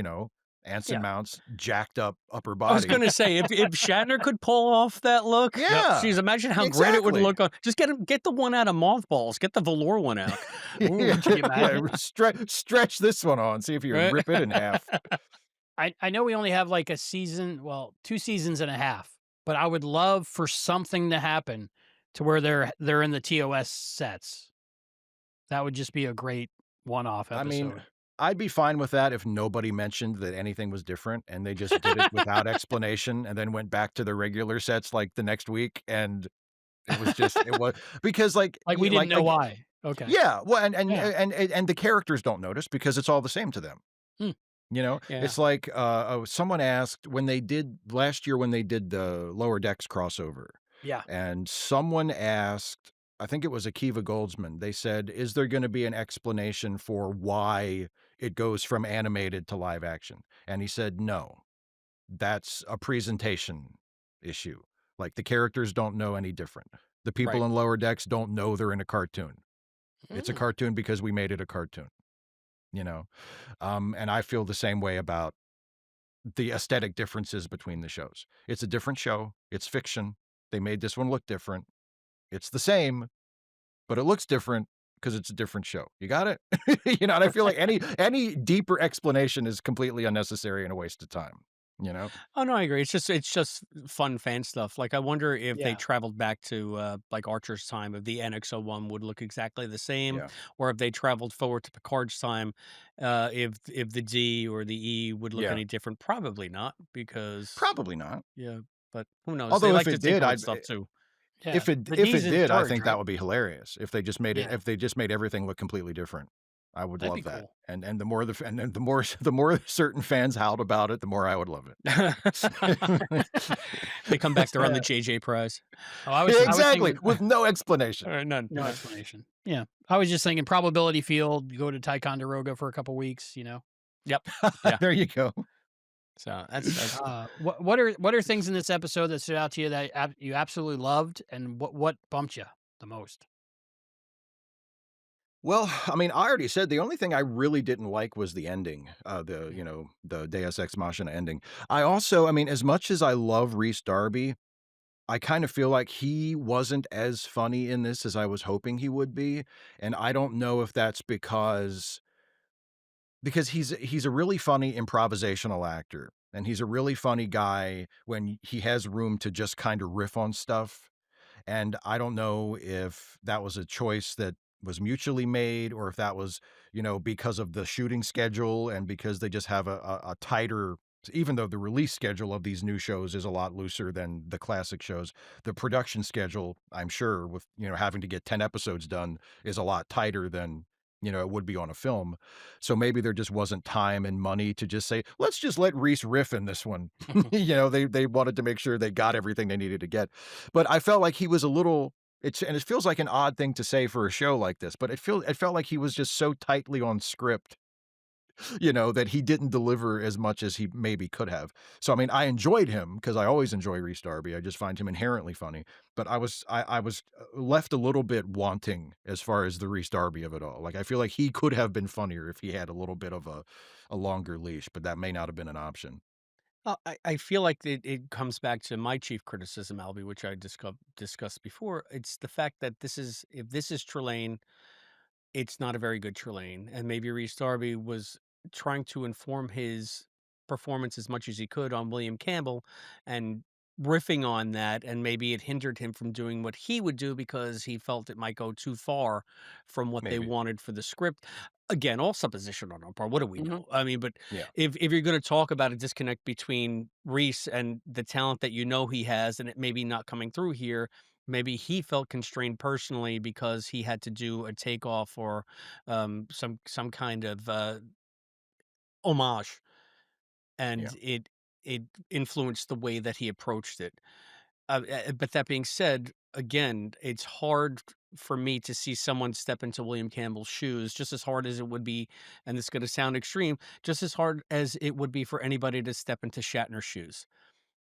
Anson Yeah. Mount's jacked up upper I was body. gonna say if Shatner could pull off that look, Yep. geez, Yeah, imagine how great it would exactly. look on. Just get the one out of mothballs. Get the velour one out. Ooh, Yeah, can you yeah. imagine? Stretch this one on. See if you can Right? rip it in half. I know we only have like a season, well, 2 seasons and a half, but I would love for something to happen to where they're in the TOS sets. That would just be a great one-off I mean, episode. I'd be fine with that if nobody mentioned that anything was different and they just did it without explanation and then went back to the regular sets like the next week and it was because like Like, we didn't know like why. Okay. yeah, well Yeah. and the characters don't notice because it's all the same to them. Hmm. Yeah. It's like someone asked when they did last year when they did the Lower Decks crossover Yeah. and someone asked I think it was Akiva Goldsman. They said, "Is there gonna be an explanation for why it goes from animated to live action?" And he said, "No. That's a presentation issue. Like, the characters don't know any different. The people Right. in Lower Decks don't know they're in a cartoon. It's a Mm. cartoon because we made it a cartoon," you know? And I feel the same way about the aesthetic differences between the shows. It's a different show. It's fiction. They made this one look different. It's the same, but it looks different because it's a different show. You got it? And I feel like any deeper explanation is completely unnecessary and a waste of time, you know? Oh, no, I agree. It's just fun fan stuff. Like, I wonder if they Yeah. traveled back to, like, Archer's time, if the NX-01 would look exactly the same, Yeah. or if they traveled forward to Picard's time, if the D or the E would look Yeah. any different. Probably not, because Probably not. yeah, but who knows? They Although like to tinker with stuff too. Yeah. The if D's it in did, I storage, think that right? would be hilarious if they just made it Yeah. if they just made everything look completely different. I would That'd be love that. cool. And the more the more the more certain fans howled about it, the more I would love it. They come back, they're on the Yeah. JJ prize. Oh, I was Exactly, thinking with no explanation. None, no none. explanation. Yeah. I was just thinking probability field, you go to Ticonderoga for a couple weeks, you know? Yep. Yeah. There you go. So that's What are things in this episode that stood out to you that you absolutely loved, and what bumped you the most? Well, I mean, I already said the only thing I really didn't like was the ending, the Deus Ex Machina ending. I mean, as much as I love Reese Darby, I kind of feel like he wasn't as funny in this as I was hoping he would be, and I don't know if that's because he's a really funny improvisational actor, and he's a really funny guy when he has room to just kind of riff on stuff. And I don't know if that was a choice that was mutually made or if that was, because of the shooting schedule and because they just have a tighter, even though the release schedule of these new shows is a lot looser than the classic shows, the production schedule, I'm sure, with, having to get 10 episodes done is a lot tighter than, it would be on a film. So maybe there just wasn't time and money to just say, let's just let Reese riff in this one. They wanted to make sure they got everything they needed to get. But I felt like he was a little it feels like an odd thing to say for a show like this, but it felt like he was just so tightly on script, that he didn't deliver as much as he maybe could have. So, I mean, I enjoyed him because I always enjoy Reese Darby. I just find him inherently funny, but I was left a little bit wanting as far as the Reese Darby of it all. Like, I feel like he could have been funnier if he had a little bit of a longer leash, but that may not have been an option. I feel like it comes back to my chief criticism, Albie, which I discussed before. It's the fact that if this is Trelane, it's not a very good Trelane, and maybe Reese Darby was trying to inform his performance as much as he could on William Campbell and riffing on that, and maybe it hindered him from doing what he would do because he felt it might go too far from what they Maybe. wanted for the script. Again, all supposition on our part. What do we Mhm. know? I mean, but Yeah. if you're going to talk about a disconnect between Reese and the talent that he has, and it maybe not coming through here, maybe he felt constrained personally because he had to do a takeoff or some kind of homage, Yeah. and it influenced the way that he approached it. But that being said, again, it's hard for me to see someone step into William Campbell's shoes just as hard as it would be, and it's going to sound extreme, just as hard as it would be for anybody to step into Shatner's shoes.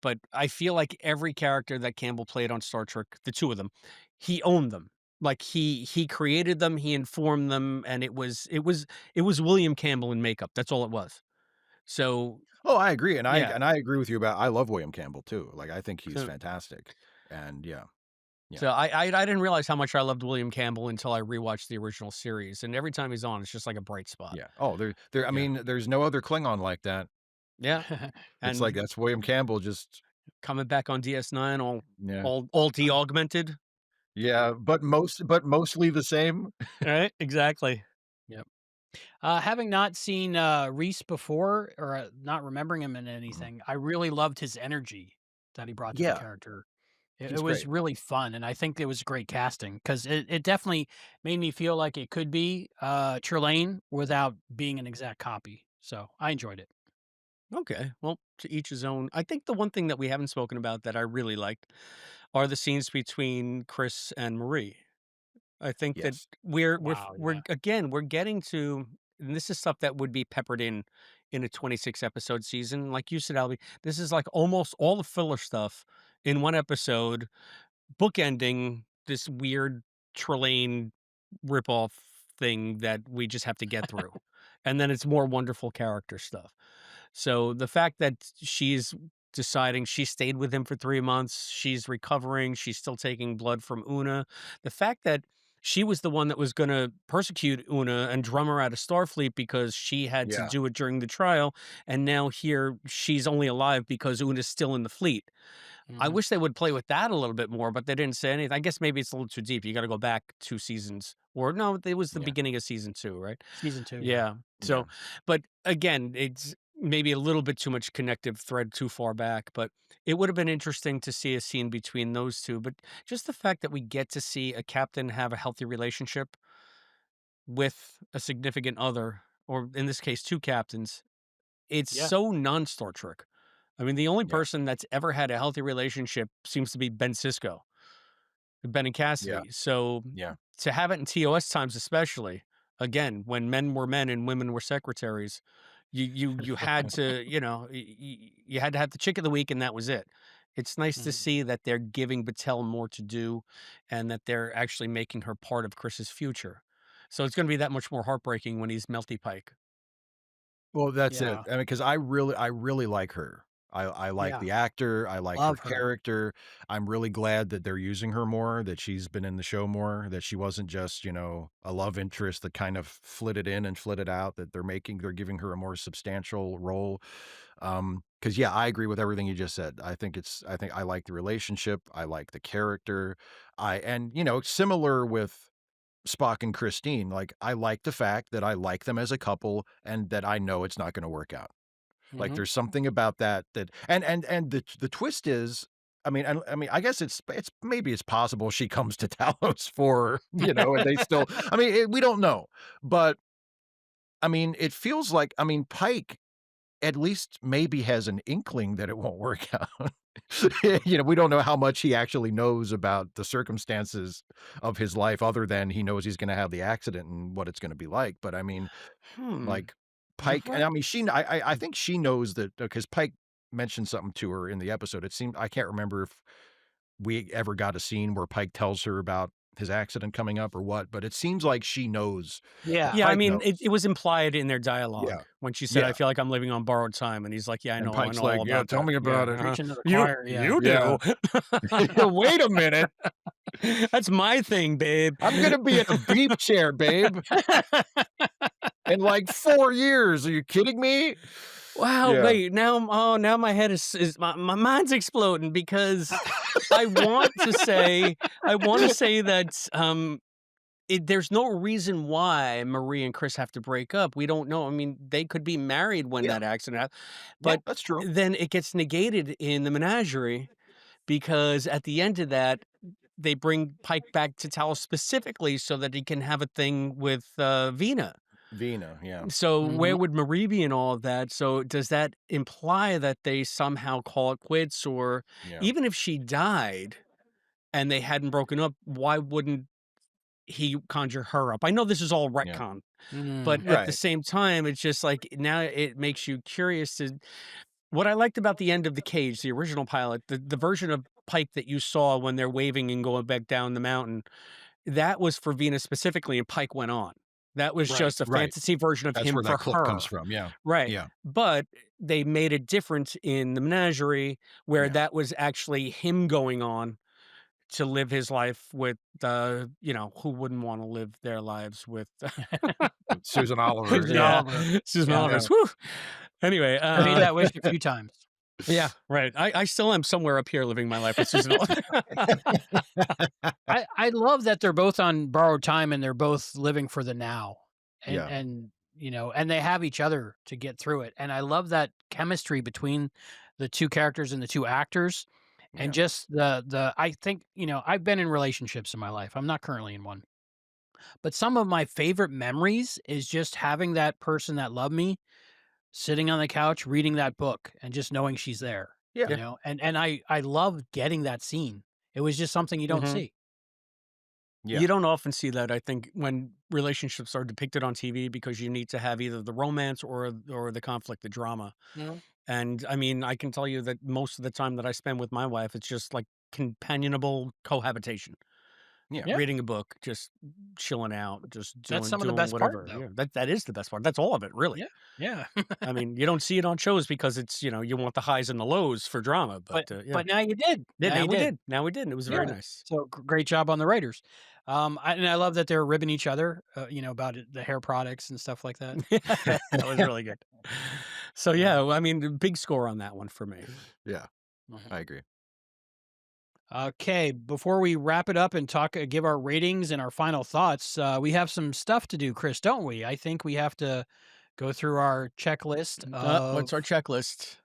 But I feel like every character that Campbell played on Star Trek, the 2 of them, he owned them. Like, he created them, he informed them, and it was William Campbell in makeup, that's all it was. So, Oh, I agree, and I yeah. and I agree with you about I love William Campbell too. Like, I think he's So fantastic. And yeah. Yeah. so I didn't realize how much I loved William Campbell until I rewatched the original series, and every time he's on, it's just like a bright spot. Yeah. Oh, there I Yeah. mean, there's no other Klingon like that. Yeah, It's like and that's William Campbell just coming back on DS9 all yeah. all all de-augmented. Yeah, but mostly the same. Right? Exactly. Yep. Having not seen Reese before or not remembering him in Mhm. anything, I really loved his energy that he brought to the Yeah, character. It he's was great. really fun, and I think it was great casting because it definitely made me feel like it could be Trelane without being an exact copy. So I enjoyed it. Okay. Well, to each his own. I think the one thing that we haven't spoken about that I really liked are the scenes between Chris and Marie. I think that Yes. Wow, we're yeah. again, we're getting to, and this is stuff that would be peppered in a 26 episode season. Like you said, Albie, this is like almost all the filler stuff in one episode, bookending this weird Trelane ripoff thing that we just have to get through. And then it's more wonderful character stuff. So the fact that she's deciding she stayed with him for 3 months, she's recovering, she's still taking blood from Una. The fact that she was the one that was gonna persecute Una and drum her out of Starfleet because she had to Yeah. do it during the trial, and now here she's only alive because Una's still in the fleet. I Mhm. wish they would play with that a little bit more, but they didn't say anything. I guess maybe it's a little too deep. You gotta go back 2 seasons, or no, it was the Yeah. beginning of season 2, right? Season 2, yeah. Yeah. Yeah. So, but again, it's maybe a little bit too much connective thread too far back, but it would have been interesting to see a scene between those 2. But just the fact that we get to see a captain have a healthy relationship with a significant other, or in this case, 2 captains, it's Yeah. so non-Star Trek. I mean, the only Yeah. person that's ever had a healthy relationship seems to be Ben Sisko, Ben and Yeah. Cassidy. So Yeah. to have it in TOS times, especially again when men were men and women were secretaries, you had to, you had to have the chick of the week, and that was it. It's nice to Mhm. see that they're giving Battelle more to do, and that they're actually making her part of Chris's future. So it's going to be that much more heartbreaking when he's Melty Pike. Well, that's it. Yeah. I mean, because I really like her. I like Yeah. the actor, I like her Love her. character. I'm really glad that they're using her more, that she's been in the show more, that she wasn't just, a love interest that kind of flitted in and flitted out, that they're giving her a more substantial role. Because yeah, I agree with everything you just said. I think I like the relationship, I like the character. Similar with Spock and Christine, like, I like the fact that I like them as a couple and that I know it's not gonna work out. Like, Mhm. there's something about that and the twist is, I guess it's maybe it's possible she comes to Talos for her, and they still we don't know. But, it feels like Pike at least maybe has an inkling that it won't work out. We don't know how much he actually knows about the circumstances of his life other than he knows he's gonna have the accident and what it's gonna be like, but Hmm. like, Pike and Well, I think she knows that because Pike mentioned something to her in the episode. It seemed I can't remember if we ever got a scene where Pike tells her about his accident coming up or what, but it seems like she knows that Yeah. yeah, I Pike mean, knows. it was implied in their Yeah. dialogue when she said, "I Yeah, feel like I'm living on borrowed time," and he's like, "Yeah, and I Pike's know like, all "Yeah, about tell that. me Yeah, about it." Preaching to the You choir, yeah. you Yeah. do." "Wait a minute. That's my thing, babe. I'm gonna be in a beep chair, babe, in, like, 4 years. Are you kidding me?" Wow, Yeah. wait, now my head is my mind's exploding because I want to say that, there's no reason why Marie and Chris have to break up. We don't know. I mean, they could be married when Yeah, that accident yeah, but that's true. then it gets negated in the menagerie because at the end of that, they bring Pike back to Talos specifically so that he can have a thing with, Vina. Vina, yeah, So where Mhm. would Marie be in all of that? So does that imply that they somehow call it quits? Or yeah, even if she died and they hadn't broken up, why wouldn't he conjure her up? I know this is all yeah. retcon, but Mm. at the Right. same time, it's just like now it makes you curious to what I liked about the end of The Cage, the original pilot, the version of Pike that you saw when they're waving and going back down the mountain, that was for Venus specifically, and Pike went on. That was Right, just a right. fantasy version of That's him where that for clip comes her. from, yeah. Right. Yeah, But they made it different in the menagerie where yeah. that was actually him going on to live his life with, who wouldn't wanna live their lives with With Susan Oliver, Susan yeah, yeah, Oliver. Susan Yeah. Oliver. yeah. Whew. Anyway, I made that wish a few times. yeah, right. I still am somewhere up here living my life with Susan Oliver. I love that they're both on borrowed time and they're both living for the now. And Yeah, and they have each other to get through it. And I love that chemistry between the 2 characters and the 2 actors. And yeah, just the I think, I've been in relationships in my life. I'm not currently in one. But some of my favorite memories is just having that person that loved me sitting on the couch reading that book and just knowing she's there, yeah. And I love getting that scene. It was just something you don't Mhm. see. Yeah. You don't often see that, I think, when relationships are depicted on TV because you need to have either the romance or the conflict, the drama. Mhm. And I mean, I can tell you that most of the time that I spend with my wife, it's just like companionable cohabitation, Yeah. Yeah, reading a book, just chilling out, just that's doing some of the doing best part, whatever. though. Yeah, that is the best part. That's all of it, really. Yeah, yeah. I mean, you don't see it on shows because it's you want the highs and the lows for drama, but yeah, But now you did. yeah. Now Now you we did. did. Now we did. And it was very Yeah. nice. So great job on the writers. And I love that they're ribbing each other, about the hair products and stuff like that. That was really good. So yeah, Um, well, I mean, big score on that one for me. Yeah. mhm. I agree. Okay, before we wrap it up and give our ratings and our final thoughts, we have some stuff to do, Chris, don't we? I think we have to go through our checklist What's our of, checklist?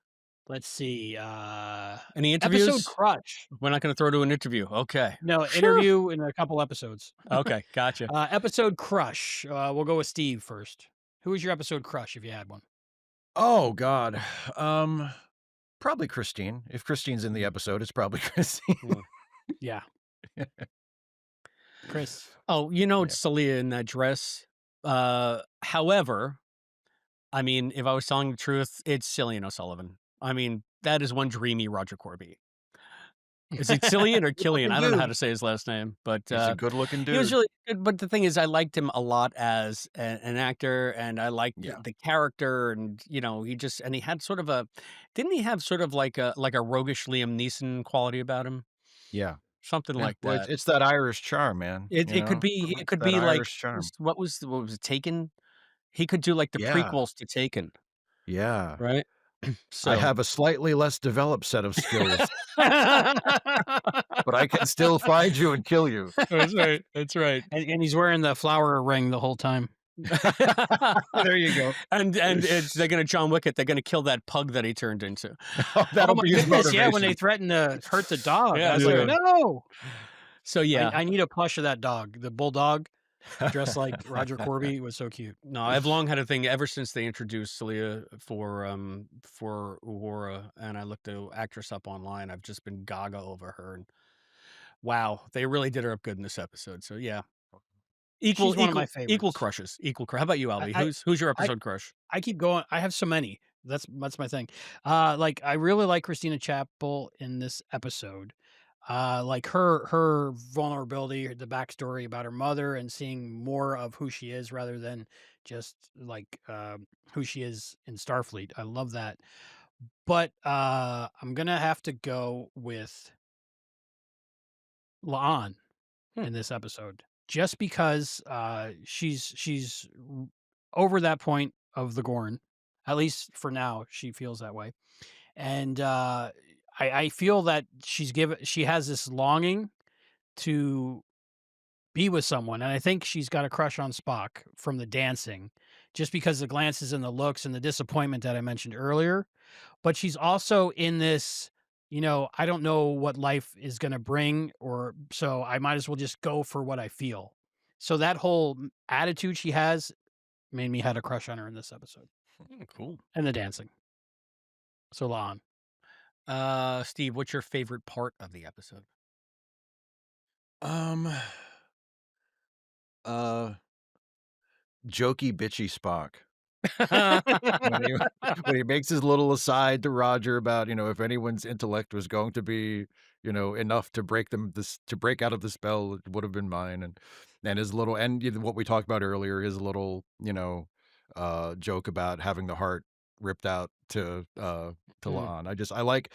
let's see, Any episode interviews? crush. We're not going to throw to an interview. Okay. No, Phew. interview in a couple episodes. Okay, gotcha. Episode crush. We'll go with Steve first. Who was your episode crush if you had one? Oh God. Um, Probably Christine. If Christine's in the Mm, episode, it's probably Christine. Mm. yeah, Chris. Oh, Yeah. it's Celia in that dress. However, I mean, if I was telling the truth, it's Cillian O'Sullivan. I mean, that is one dreamy Roger Corby. Is it Cillian or Good Killian? looking I don't know how dude. to say his last name, but He's a good-looking he was dude. really good. But the thing is, I liked him a lot as an actor, and I liked Yeah. the character, and he had sort of a, didn't he have sort of like a roguish Liam Neeson quality about him, Yeah. something Yeah. like Well, that. it's that Irish charm, man, It could be It's that like Irish charm. what was it, Taken? He could do like the Yeah. prequels to Taken, Yeah. right? I So have a slightly less developed set of skills, but I can still find you and kill you. that's right. That's right. And he's wearing the flower ring the whole time. There you go. And they're gonna John Wick it. They're gonna kill that pug that he turned into. Oh, Oh that'll my be his goodness, yeah, when motivation. they threatened to hurt the dog, I Yeah, was like, so "No!" so yeah. I need a plush of that dog. The bulldog dressed like Roger Corby was so cute. No, I've long had a thing ever since they introduced Celia for Uhura, and I looked the actress up online. I've just been gaga over her, and wow, they really did her up good in this episode. So yeah, She's one of my equal favorites. crushes, equul. How about you, I Albie? I Who's your I episode crush? I keep going. I have so many. That's my thing. Like I really like Christina Chapel in this episode. Like her vulnerability, the backstory about her mother, and seeing more of who she is rather than just like who she is in Starfleet. I love that. But I'm gonna have to go with Laan Hmm. in this episode, just because she's over that point of the Gorn. At least for now, she feels that way, and I feel that she has this longing to be with someone, and I think she's got a crush on Spock from the dancing, just because the glances and the looks and the disappointment that I mentioned earlier. But she's also in this, I don't know what life is going to bring, or so I might as well just go for what I feel. So that whole attitude she has made me had a crush on her in this episode Cool. and the dancing. So Lon. Steve, what's your favorite part of the episode? Um, uh, Jokey, bitchy Spock. When he when he makes his little aside to Roger about, if anyone's intellect was going to be, enough to break out of the spell, it would have been mine. And his little what we talked about earlier, his little, joke about having the heart ripped out to Mm, La'an.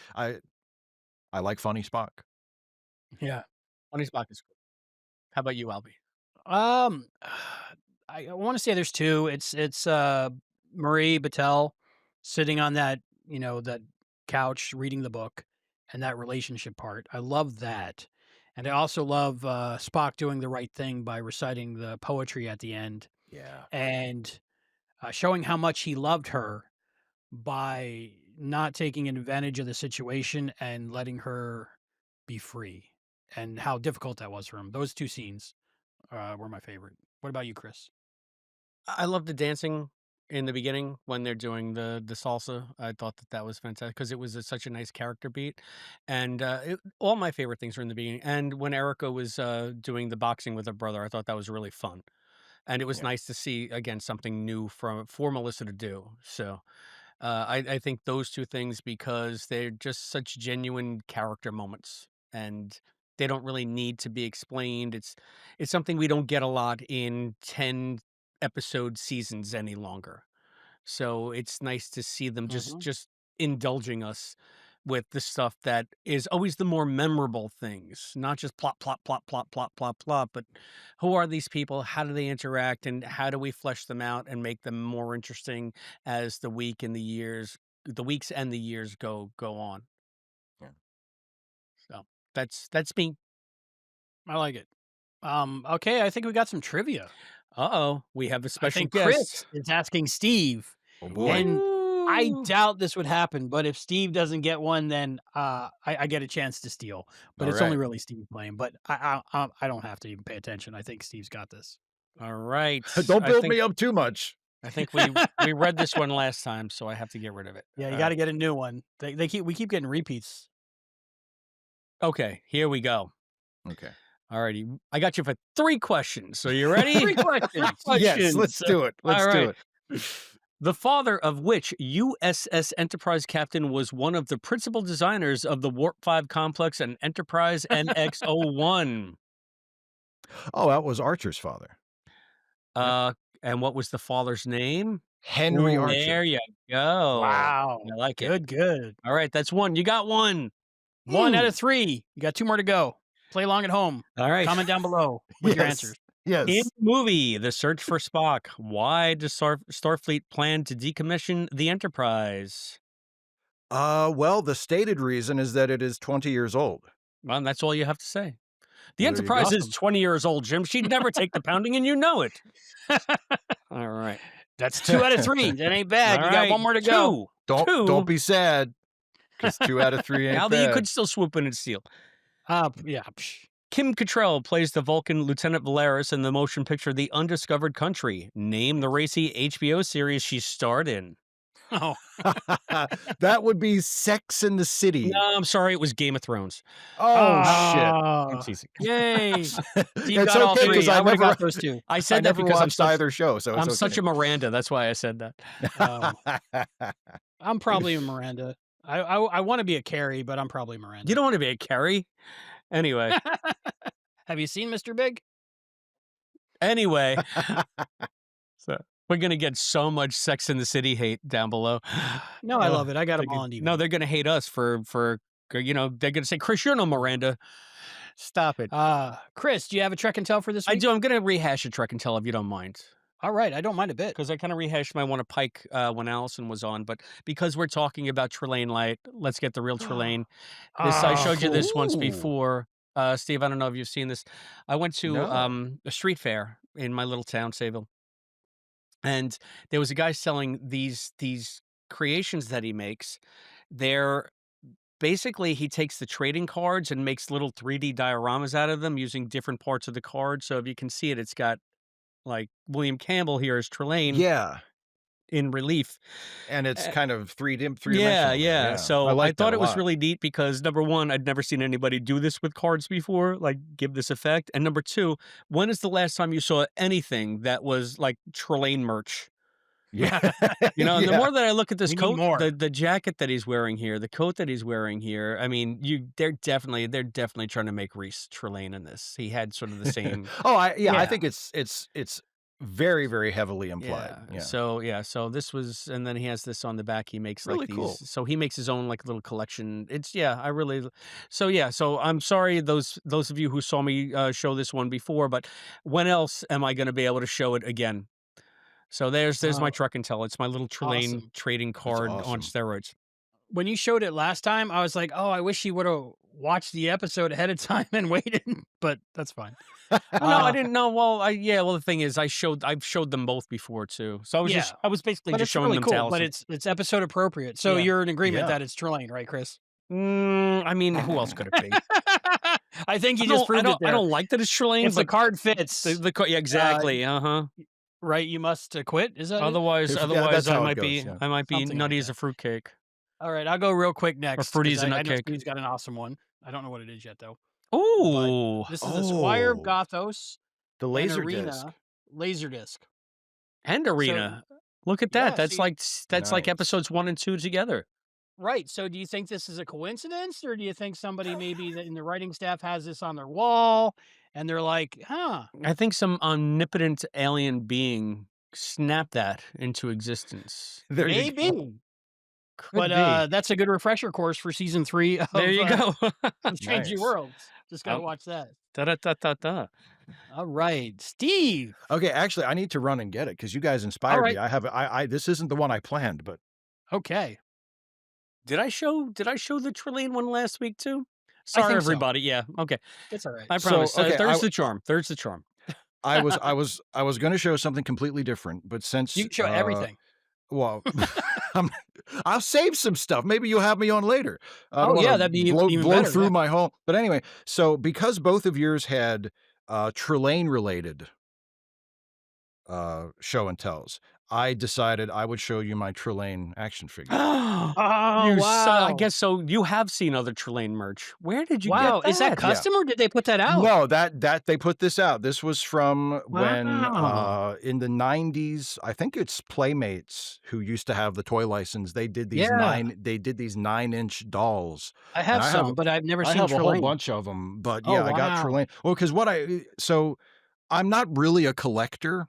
I like funny Spock. Yeah. Funny Spock is cool. How about you, Albie? Um, I want to say there's two. It's Marie Battelle sitting on that couch reading the book, and that relationship part. I love that. And I also love Spock doing the right thing by reciting the poetry at the end Yeah. and showing how much he loved her by not taking advantage of the situation and letting her be free, and how difficult that was for him. Those two scenes were my favorite. What about you, Chris? I love the dancing. in the beginning when they're doing the salsa. I thought that was fantastic because it was such a nice character beat, and all my favorite things were in the beginning. And when Erica was doing the boxing with her brother, I thought that was really fun, and it was Yeah. nice to see again something new for Melissa to do. So I think those two things because they're just such genuine character moments, and they don't really need to be explained. It's something we don't get a lot in 10 episode seasons any longer. So it's nice to see them Mhm. just indulging us with the stuff that is always the more memorable things, not just plot, plot, plot, plot, plot, plot, plot, but who are these people? How do they interact? And how do we flesh them out and make them more interesting as the weeks and the years go on. Yeah. So that's me. I like it. Okay, I think we got some trivia. Uh-oh, we have a I special think Chris guest. is asking Steve, Oh boy. and I Ooh. doubt this would happen, but if Steve doesn't get one, then I get a chance to steal. But All it's only right. really Steve playing. But I don't have to even pay attention. I think Steve's got this. All right. Don't I build think me up too much. I think we read this one last time, so I have to get rid of it. Yeah, you All got to right. get a new one. We keep getting repeats. Okay, here we go. Okay. All righty. I got you for 3 questions. So you ready? 3 questions. Yes, let's do it. Let's All do right. it. The father of which USS Enterprise captain was one of the principal designers of the Warp 5 complex and Enterprise NX-01? Oh, that was Archer's father. Yep. And what was the father's name? Henry Ooh. Archer. There you go. Wow. I like it. Good, good. All right, that's 1. You got 1. 1 out of 3. You got 2 more to go. Play along at home. All right. Comment down below with your answers. In Yes. the movie The Search for Spock, why does Starfleet plan to decommission the Enterprise? Well, the stated reason is that it is 20 years old. Well, that's all you have to say. The There you Enterprise go. is 20 years old, Jim. She'd never take the pounding, and you know it. All right. That's 2 out of 3. That ain't bad. All You got right, 1 more to go. Don't be sad, because 2 out of 3 ain't Albie, you bad. could still swoop in and steal. Yeah. Psh. Kim Cattrall plays the Vulcan Lieutenant Valeris in the motion picture The Undiscovered Country. Name the racy HBO series she starred in. Oh, That would be Sex in the City. No, I'm sorry. It was Game of Thrones. Oh, I'm shit. teasing. Yay. shit. You It's got all okay 3. because I I would have never got those 2. I I said that never because watched either show, so it's I'm okay. such a Miranda. That's why I said that. I'm probably a Miranda. I want to be a Carrie, but I'm probably Miranda. You don't want to be a Carrie. Anyway. Have you seen Mr. Big? Anyway. So we're going to get so much Sex in the City hate down below. No, I love it. I got them they're all on gonna- DVD. No, they're going to hate us for they're going to say, Chris, you're no Miranda. Stop it. Chris, do you have a Trek and Tell for this I week? do. I'm going to rehash a Trek and Tell if you don't mind. All right. I don't mind a bit. Because I kind of rehashed my one of Pike when Allison was on, but because we're talking about Trelane Light, let's get the real Trelane. I showed you this once Ooh. before. Steve, I don't know if you've seen this. I went to No. a street fair in my little town, Sayville, and there was a guy selling these creations that he makes. They're basically he takes the trading cards and makes little 3D dioramas out of them using different parts of the card. So if you can see it, it's got like William Campbell here as Trelane. Yeah. In relief. And it's kind of three-dimensional. Yeah. So I like thought that it a was lot. really neat because number 1, I'd never seen anybody do this with cards before, like give this effect. And number 2, when is the last time you saw anything that was like Trelane merch? Yeah. You know, and the Yeah. more that I look at this We need coat, more. the jacket that he's wearing here, the coat that he's wearing here, I mean, they're definitely trying to make Reese Trelane in this. He had sort of the same. I Yeah. think it's very, very heavily implied. Yeah. So this was, and then he has this on the back. He makes Really like these, cool. so he makes his own like little collection. So I'm sorry those of you who saw me show this one before, but when else am I going to be able to show it again? So there's my Truck and Tell. It's my little Trelane Awesome. trading card on awesome. steroids. When you showed it last time, I was like, oh, I wish he would have watched the episode ahead of time and waited, but that's fine. No, I didn't know. Well, the thing is, I've showed them both before too. So I was basically But just it's showing really them cool. to But Allison. it's episode appropriate. So Yeah. you're in agreement Yeah. that it's Trelane, right, Chris? I mean, who else could it be? I think you just proved it there. I don't like that it's Trelane, If the but card fits, yeah, exactly. Right, you must quit. Is that it? Otherwise, Yeah, that's I how it might goes. be Yeah. Something like nutty as a that. fruitcake All right, I'll go real quick or next fruity because as a I know nutcake. Steve's got an awesome one. I don't know what it is yet though. But Ooh, this is the Squire of Oh, Gothos the and laser disc. Arena Laserdisc. and So arena. Look at that. yeah, so you, That's like Nice. episodes 1 and 2 together. right. So do you think this is a coincidence, or do you think somebody maybe that in the writing staff has this on their wall and they're like, huh, I think some omnipotent alien being snapped that into existence. There you go. maybe. But Could be. that's a good refresher course for season 3 There you go. of Changing Nice. Worlds. Just got to watch that. Da da da da da. All right, Steve. Okay, actually, I need to run and get it because you guys All inspired me. right. I have I this isn't the one I planned, but Okay. Did I show the Trillian one last week too? I Sorry, think so. everybody. Yeah. Okay. It's all right. I so promise. okay, There's the charm. There's the charm. I was going to show something completely different, but You since can show everything. well, I'm, I'll save some stuff. Maybe you'll have me on later. I don't Oh, want yeah, to that'd be even blow better, yeah. through my whole. But anyway, so because both of yours had Trelane related show and tells, I decided I would show you my Trelane action figure. Oh, You son I wow. guess so you have seen other Trelane merch. Where did you get Wow, is that that? Yeah. custom or did they put that out? No, that they put this out. This was from when Wow. in the 90s, I think it's Playmates who used to have the toy license. Yeah, They did these 9-inch dolls. I And have some, but I've never I seen have a whole Trelane. bunch of them, but Oh, yeah, I got wow. Trelane. Well, because I'm not really a collector,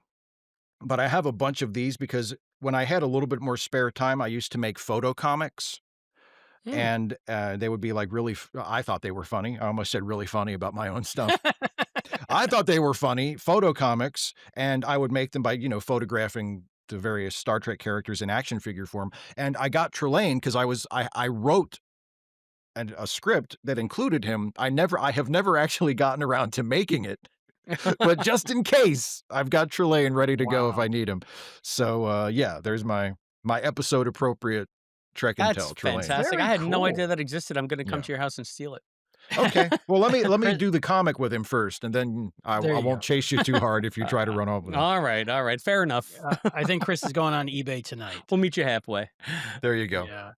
but I have a bunch of these because when I had a little bit more spare time, I used to make photo comics. Hmm. And they would be like I thought they were funny. I almost said really funny about my own stuff. I thought they were funny, photo comics, and I would make them by, photographing the various Star Trek characters in action figure form. And I got Trelane because I wrote a script that included him. I have never actually gotten around to making it, but just in case, I've got Trelane ready to go if I Wow. need him. So yeah, there's my episode appropriate Trek and That's Tell Trelane. fantastic. I Very had no idea cool. that existed. I'm gonna come Yeah. to your house and steal it. Okay. Well, let me Chris, do the comic with him first, and then there I you won't go. chase you too hard if you try to run off with him. All right, fair enough. I think Chris is going on eBay tonight. We'll meet you halfway. There you go. Yeah.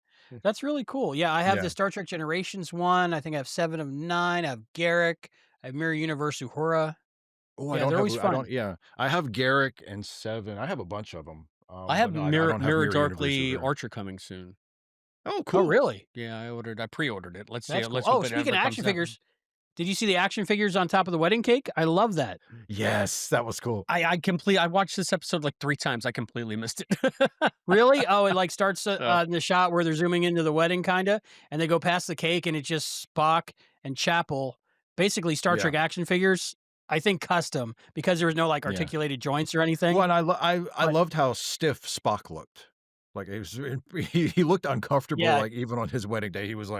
That's really cool. Yeah, I have Yeah. the Star Trek Generations one. I think I have 7 of 9. I have Garrick. I have Mirror Universe Uhura. Oh, Yeah, they're always I don't fun. yeah. I have Garrick and Seven. I have a bunch of them. I have But no, I don't have Mirror Mirror Universe Darkly over. Archer coming soon. Oh, Oh, cool. really? Yeah, I pre-ordered it. Let's see. That's cool. Let's Oh, hope it speaking ever of comes action out. figures, did you see the action figures on top of the wedding cake? I love that. Yes, that was cool. I watched this episode like 3 times. I completely missed it. Really? Oh, it like starts So, in the shot where they're zooming into the wedding, kinda, and they go past the cake, and it's just Spock and Chapel, basically Star Yeah. Trek action figures. I think custom because there was no like Yeah. articulated joints or anything. Well, and I But loved how stiff Spock looked. Like it was he looked uncomfortable, yeah, like even on his wedding day, he was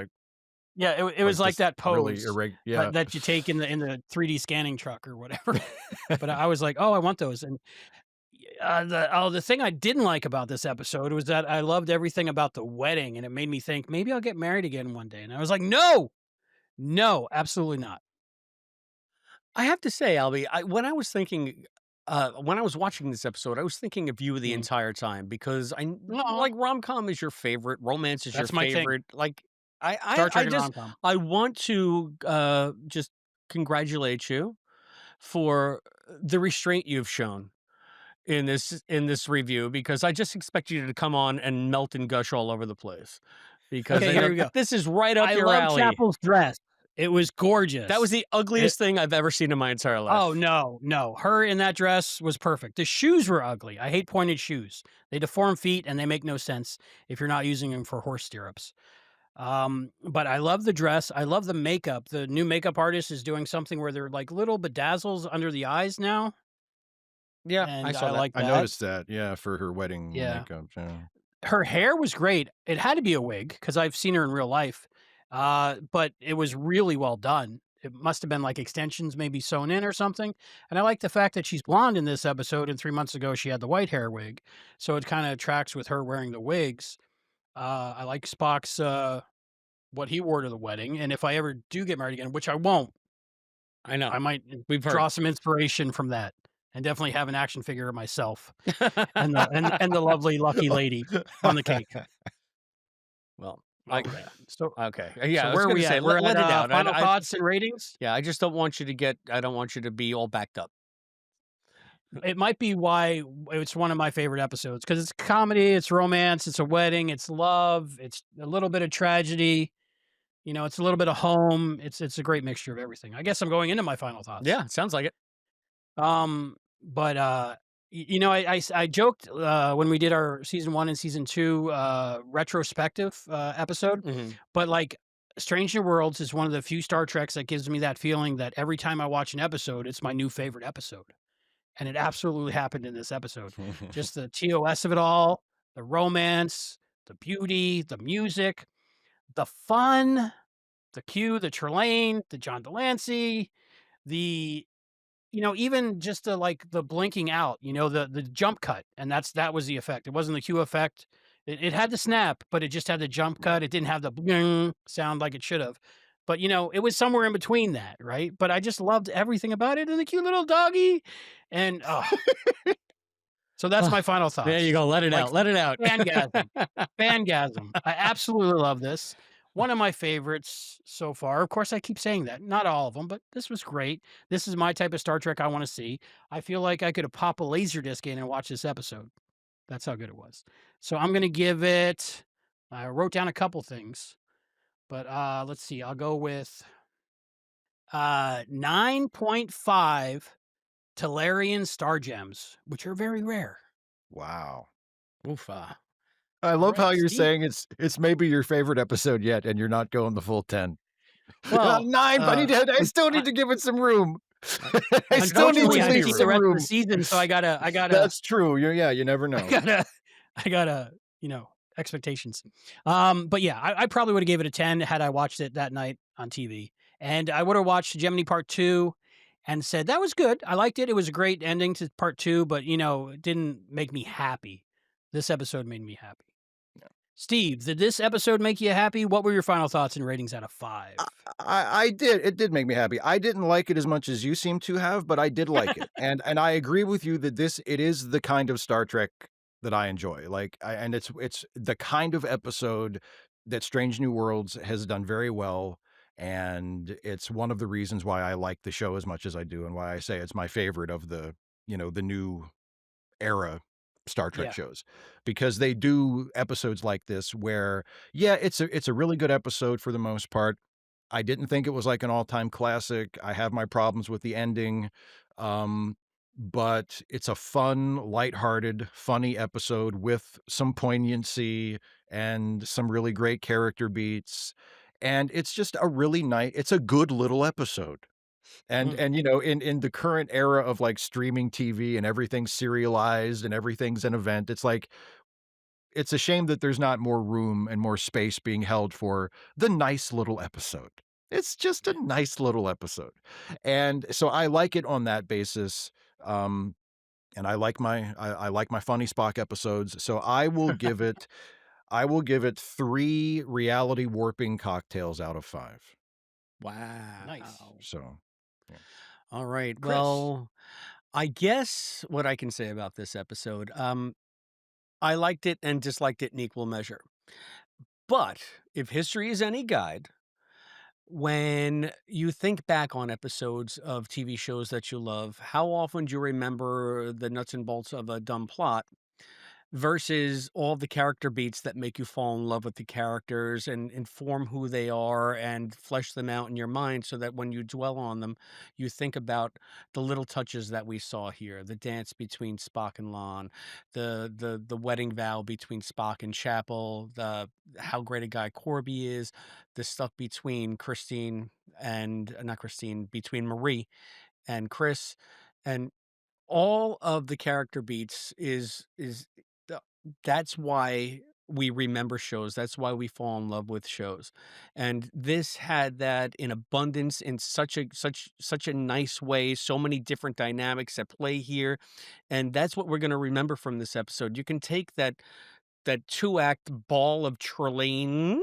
yeah, it was like just that really pose yeah. that you take in the 3D scanning truck or whatever. But I was like, "Oh, I want those." And the thing I didn't like about this episode was that I loved everything about the wedding, and it made me think maybe I'll get married again one day. And I was like, "No, no, absolutely not." I have to say, Albie, when I was watching this episode, I was thinking of you the Mhm. entire time because Aw, like rom-com is your favorite, romance is your that's my thing. favorite. Like Star I Trek and just rom-com. I want to just congratulate you for the restraint you've shown in this review because I just expect you to come on and melt and gush all over the place because Okay, I here know we go. this is right up I your love alley. Chapel's dress. It was That was gorgeous. the It ugliest thing I've ever seen in my entire Oh, life. no, no. Her in that dress was perfect. The shoes were ugly. I hate pointed shoes. They deform feet and they make no sense if you're not using them for horse stirrups. But I love the dress. I love the makeup. The new makeup artist is doing something where they're like little bedazzles under the eyes now, Yeah, I and saw I that. like I that. noticed that, yeah, for her wedding Yeah. makeup, yeah. Her hair was great. It had to be a wig because I've seen her in real life. But it was really well done. It must have been like extensions maybe sewn in or something. And I like the fact that she's blonde in this episode, and 3 months ago she had the white hair wig. So it kind of tracks with her wearing the wigs. I like Spock's what he wore to the wedding. And if I ever do get married again, which I won't, I know. I might We've heard. draw some inspiration from that. and definitely have an action figure of myself and the lovely lucky lady on the cake. Well, Oh yeah. So okay. so Yeah, I was where are gonna we say, at? We're at let it out. final thoughts and ratings. Yeah, I just don't want you to I don't want you to be all backed up. It might be why it's one of my favorite episodes because it's comedy, it's romance, it's a wedding, it's love, it's a little bit of tragedy. It's a little bit of home. It's a great mixture of everything. I guess I'm going into my final thoughts. Yeah, sounds like it. But I joked when we did our season 1 and season 2 retrospective episode, Mhm. but like Strange New Worlds is one of the few Star Treks that gives me that feeling that every time I watch an episode, it's my new favorite episode. And it absolutely happened in this episode. Just the TOS of it all, the romance, the beauty, the music, the fun, the Q, the Trelane, the John Delancey, the even just the blinking out, the jump cut, and that was the effect. It wasn't the Q effect. It had the snap, but it just had the jump Right. cut. It didn't have the bling sound like it should have. But it was somewhere in between that, right? But I just loved everything about it and the cute little doggy. And so that's my final There you thoughts. go. Let it Like out. Let it out. fangasm. Fangasm. I absolutely love this. One of my favorites so far. Of course, I keep saying that. Not all of them, but this was great. This is my type of Star Trek I want to see. I feel like I could have popped a laser disc in and watched this episode. That's how good it was. So I'm going to give it, I wrote down a couple things, but let's see. I'll go with 9.5 Talarian star gems, which are very rare. Wow. Oof. I All love how right, you're Steve. saying it's maybe your favorite episode yet, and you're not going the full 10. Well, 9, but I still need to give it some room. I still need unfortunately, to I Unfortunately, have leave to you're see the some right. rest of the room. season, so That's true. You never I know. gotta, I gotta, expectations. But yeah, I probably would have gave it a 10 had I watched it that night on TV, and I would have watched Gemini Part 2 and said that was good. I liked it. It was a great ending to Part 2, but it didn't make me happy. This episode made me happy. Steve, did this episode make you happy? What were your final thoughts and ratings out of 5? I did. It did make me happy. I didn't like it as much as you seem to have, but I did like it. And I agree with you that it is the kind of Star Trek that I enjoy. And it's the kind of episode that Strange New Worlds has done very well. And it's one of the reasons why I like the show as much as I do and why I say it's my favorite of the new era Star Trek Yeah. shows, because they do episodes like this where, yeah, it's a really good episode for the most part. I didn't think it was like an all-time classic. I have my problems with the ending. Um, but it's a fun, lighthearted, funny episode with some poignancy and some really great character beats. And it's just it's a good little episode. And Mm, in the current era of like streaming TV and everything's serialized and everything's an event, it's like it's a shame that there's not more room and more space being held for the nice little episode. It's just a yeah. nice little episode. And so I like it on that basis. Um, and I like my funny Spock episodes. So I will give it 3 reality warping cocktails out of 5. Nice. Wow. So, yeah. All right. Chris. Well, I guess what I can say about this episode, I liked it and disliked it in equal measure. But if history is any guide, when you think back on episodes of TV shows that you love, how often do you remember the nuts and bolts of a dumb plot versus all the character beats that make you fall in love with the characters and inform who they are and flesh them out in your mind so that when you dwell on them, you think about the little touches that we saw here, the dance between Spock and Lon, the wedding vow between Spock and Chapel, the how great a guy Corby is, the stuff between Christine and not Christine, between Marie and Chris, and all of the character beats is the that's why we remember shows, that's why we fall in love with shows, and this had that in abundance in such a nice way, so many different dynamics at play here, and that's what we're gonna remember from this episode. You can take that 2-act ball of Trelane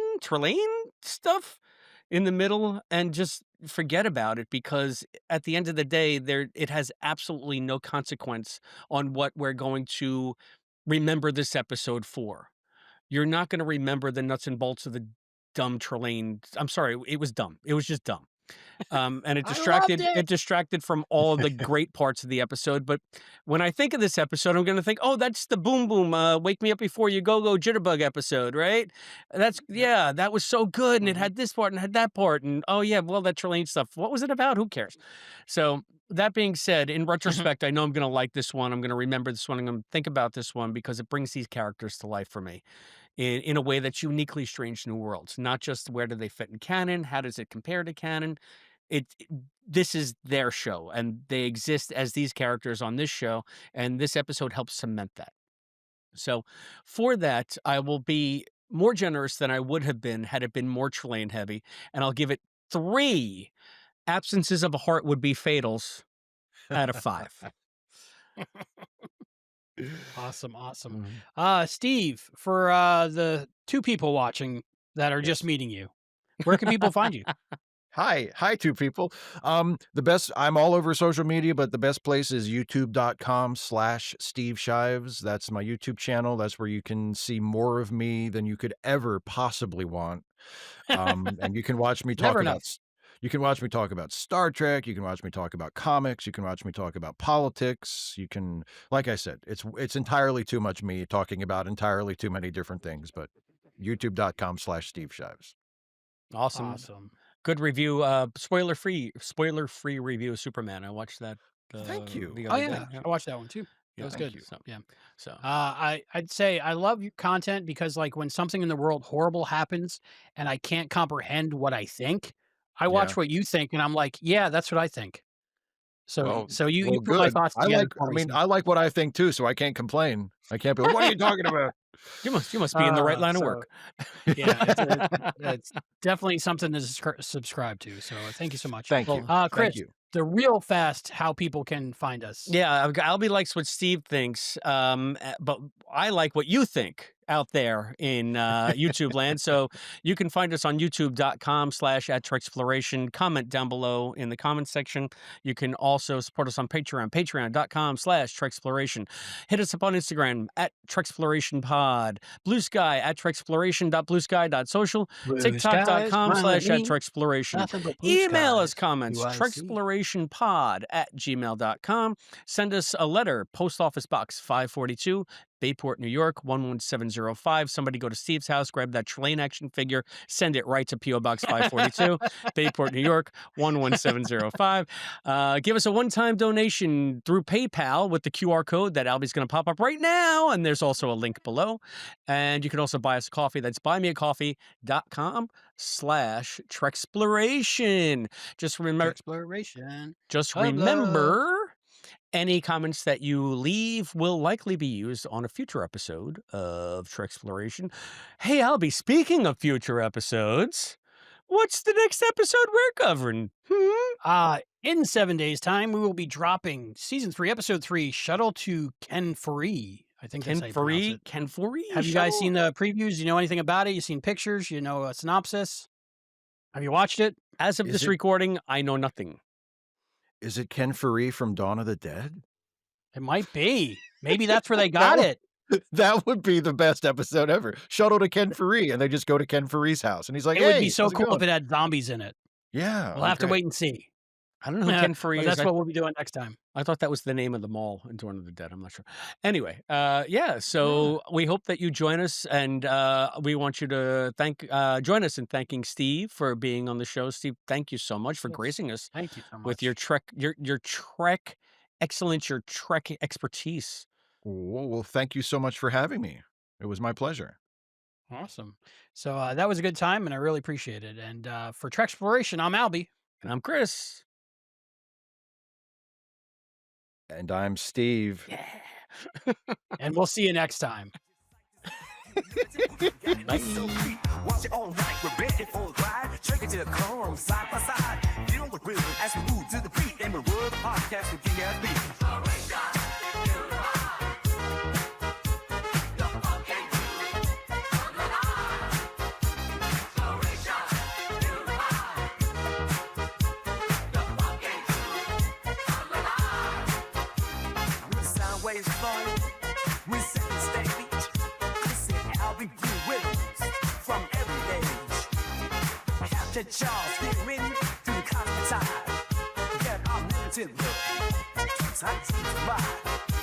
stuff in the middle and just forget about it, because at the end of the day, it has absolutely no consequence on what we're going to remember this episode for. You're not going to remember the nuts and bolts of the dumb Trelane. I'm sorry, it was dumb. It was just dumb. And I loved it it. distracted from all of the great parts of the episode. But when I think of this episode, I'm going to think, oh, that's the boom boom, wake me up before you go jitterbug episode, right? Yeah, that was so good, and it had this part and had that part, and oh yeah, well, that Trelane stuff. What was it about? Who cares? So that being said, in retrospect, I know I'm going to like this one. I'm going to remember this one. I'm going to think about this one because it brings these characters to life for me in a way that's uniquely Strange New Worlds. Not just where do they fit in canon, how does it compare to canon. This is their show, and they exist as these characters on this show, and this episode helps cement that. So for that, I will be more generous than I would have been had it been more Trelane heavy, and I'll give it 3 absences of a heart would be fatals out of 5. Awesome. Steve, for the 2 people watching that are just meeting you, where can people find you? Hi, 2 people. I'm all over social media, but the best place is youtube.com/Steve Shives. That's my YouTube channel. That's where you can see more of me than you could ever possibly want. And you can watch me talk Never about enough. you can watch me talk about Star Trek, you can watch me talk about comics, you can watch me talk about politics, you can, like I said, it's entirely too much me talking about entirely too many different things, but youtube.com/Steve Shives. Awesome. Good review. Spoiler free review of Superman. I watched that. Thank you. The Oh other yeah, day. I watched that one too. That Yeah, was thank good. you. Yeah. So I'd say I love your content because like when something in the world horrible happens and I can't comprehend what I think, I Yeah. watch what you think and I'm like, yeah, that's what I think. So you put my Good. thoughts together for I me. mean, So, I like what I think too, so I can't complain. I can't be like, "What are you talking about?" you must be in the right line of work. yeah, it's definitely something to subscribe to. So thank you so much. Thank you. Thank Chris, you. the real fast how people can find us. Yeah, Albie likes what Steve thinks, but I like what you think out there in YouTube land. So you can find us on youtube.com/@Treksploration. Comment down below in the comments section. You can also support us on Patreon, patreon.com/Treksploration. Hit us up on Instagram @TreksplorationPod. Blue Sky @Treksploration.bluesky.social. Blue skies, TikTok.com/@Treksploration. nothing but blue Email us skies. comments, Do I see? treksplorationpod@gmail.com. Send us a letter, Post Office Box 542, Bayport, New York, 11705. Somebody go to Steve's house, grab that Trelane action figure, send it right to P.O. Box 542, Bayport, New York, 11705. Give us a one-time donation through PayPal with the QR code that Albie's going to pop up right now, and there's also a link below. And you can also buy us a coffee. That's buymeacoffee.com/Treksploration. Just remember, Exploration. any comments that you leave will likely be used on a future episode of Treksploration. Hey, Albie, speaking of future episodes, what's the next episode we're covering? In 7 days' time, we will be dropping season 3, episode 3, Shuttle to Kenfuri. I think that's how you pronounce it. Kenfuri? Have you guys seen the previews? You know anything about it? You seen pictures? You know a synopsis? Have you watched it? As of this recording, I know nothing. Is it Ken Faree from Dawn of the Dead? It might be. Maybe that's where they got it. That would be the best episode ever. Shuttle to Ken Faree, and they just go to Ken Faree's house, and he's like, It "Hey, would be so how's it cool going?" if it had zombies in it. Yeah, We'll have to wait and see. I don't know who Ken Faree But is. that's what we'll be doing next time. I thought that was the name of the mall in Dawn of the Dead. I'm not sure. Anyway, so we hope that you join us, and we want you to join us in thanking Steve for being on the show. Steve, thank you so much for gracing us Thank you so much. with your Trek excellence, your Trek expertise. Well, thank you so much for having me. It was my pleasure. Awesome. So that was a good time, and I really appreciate it. And for Treksploration, I'm Albie. And I'm Chris. And I'm Steve. Yeah. And we'll see you next time. Bye. Watch it all night, we're ready for a ride. Take it to the car, side by side. Feel the rhythm as we move to the beat. And we're the podcast with King Albie. Get Charles, get ready to the cosmic tide. Get our limited look. Tight to ride.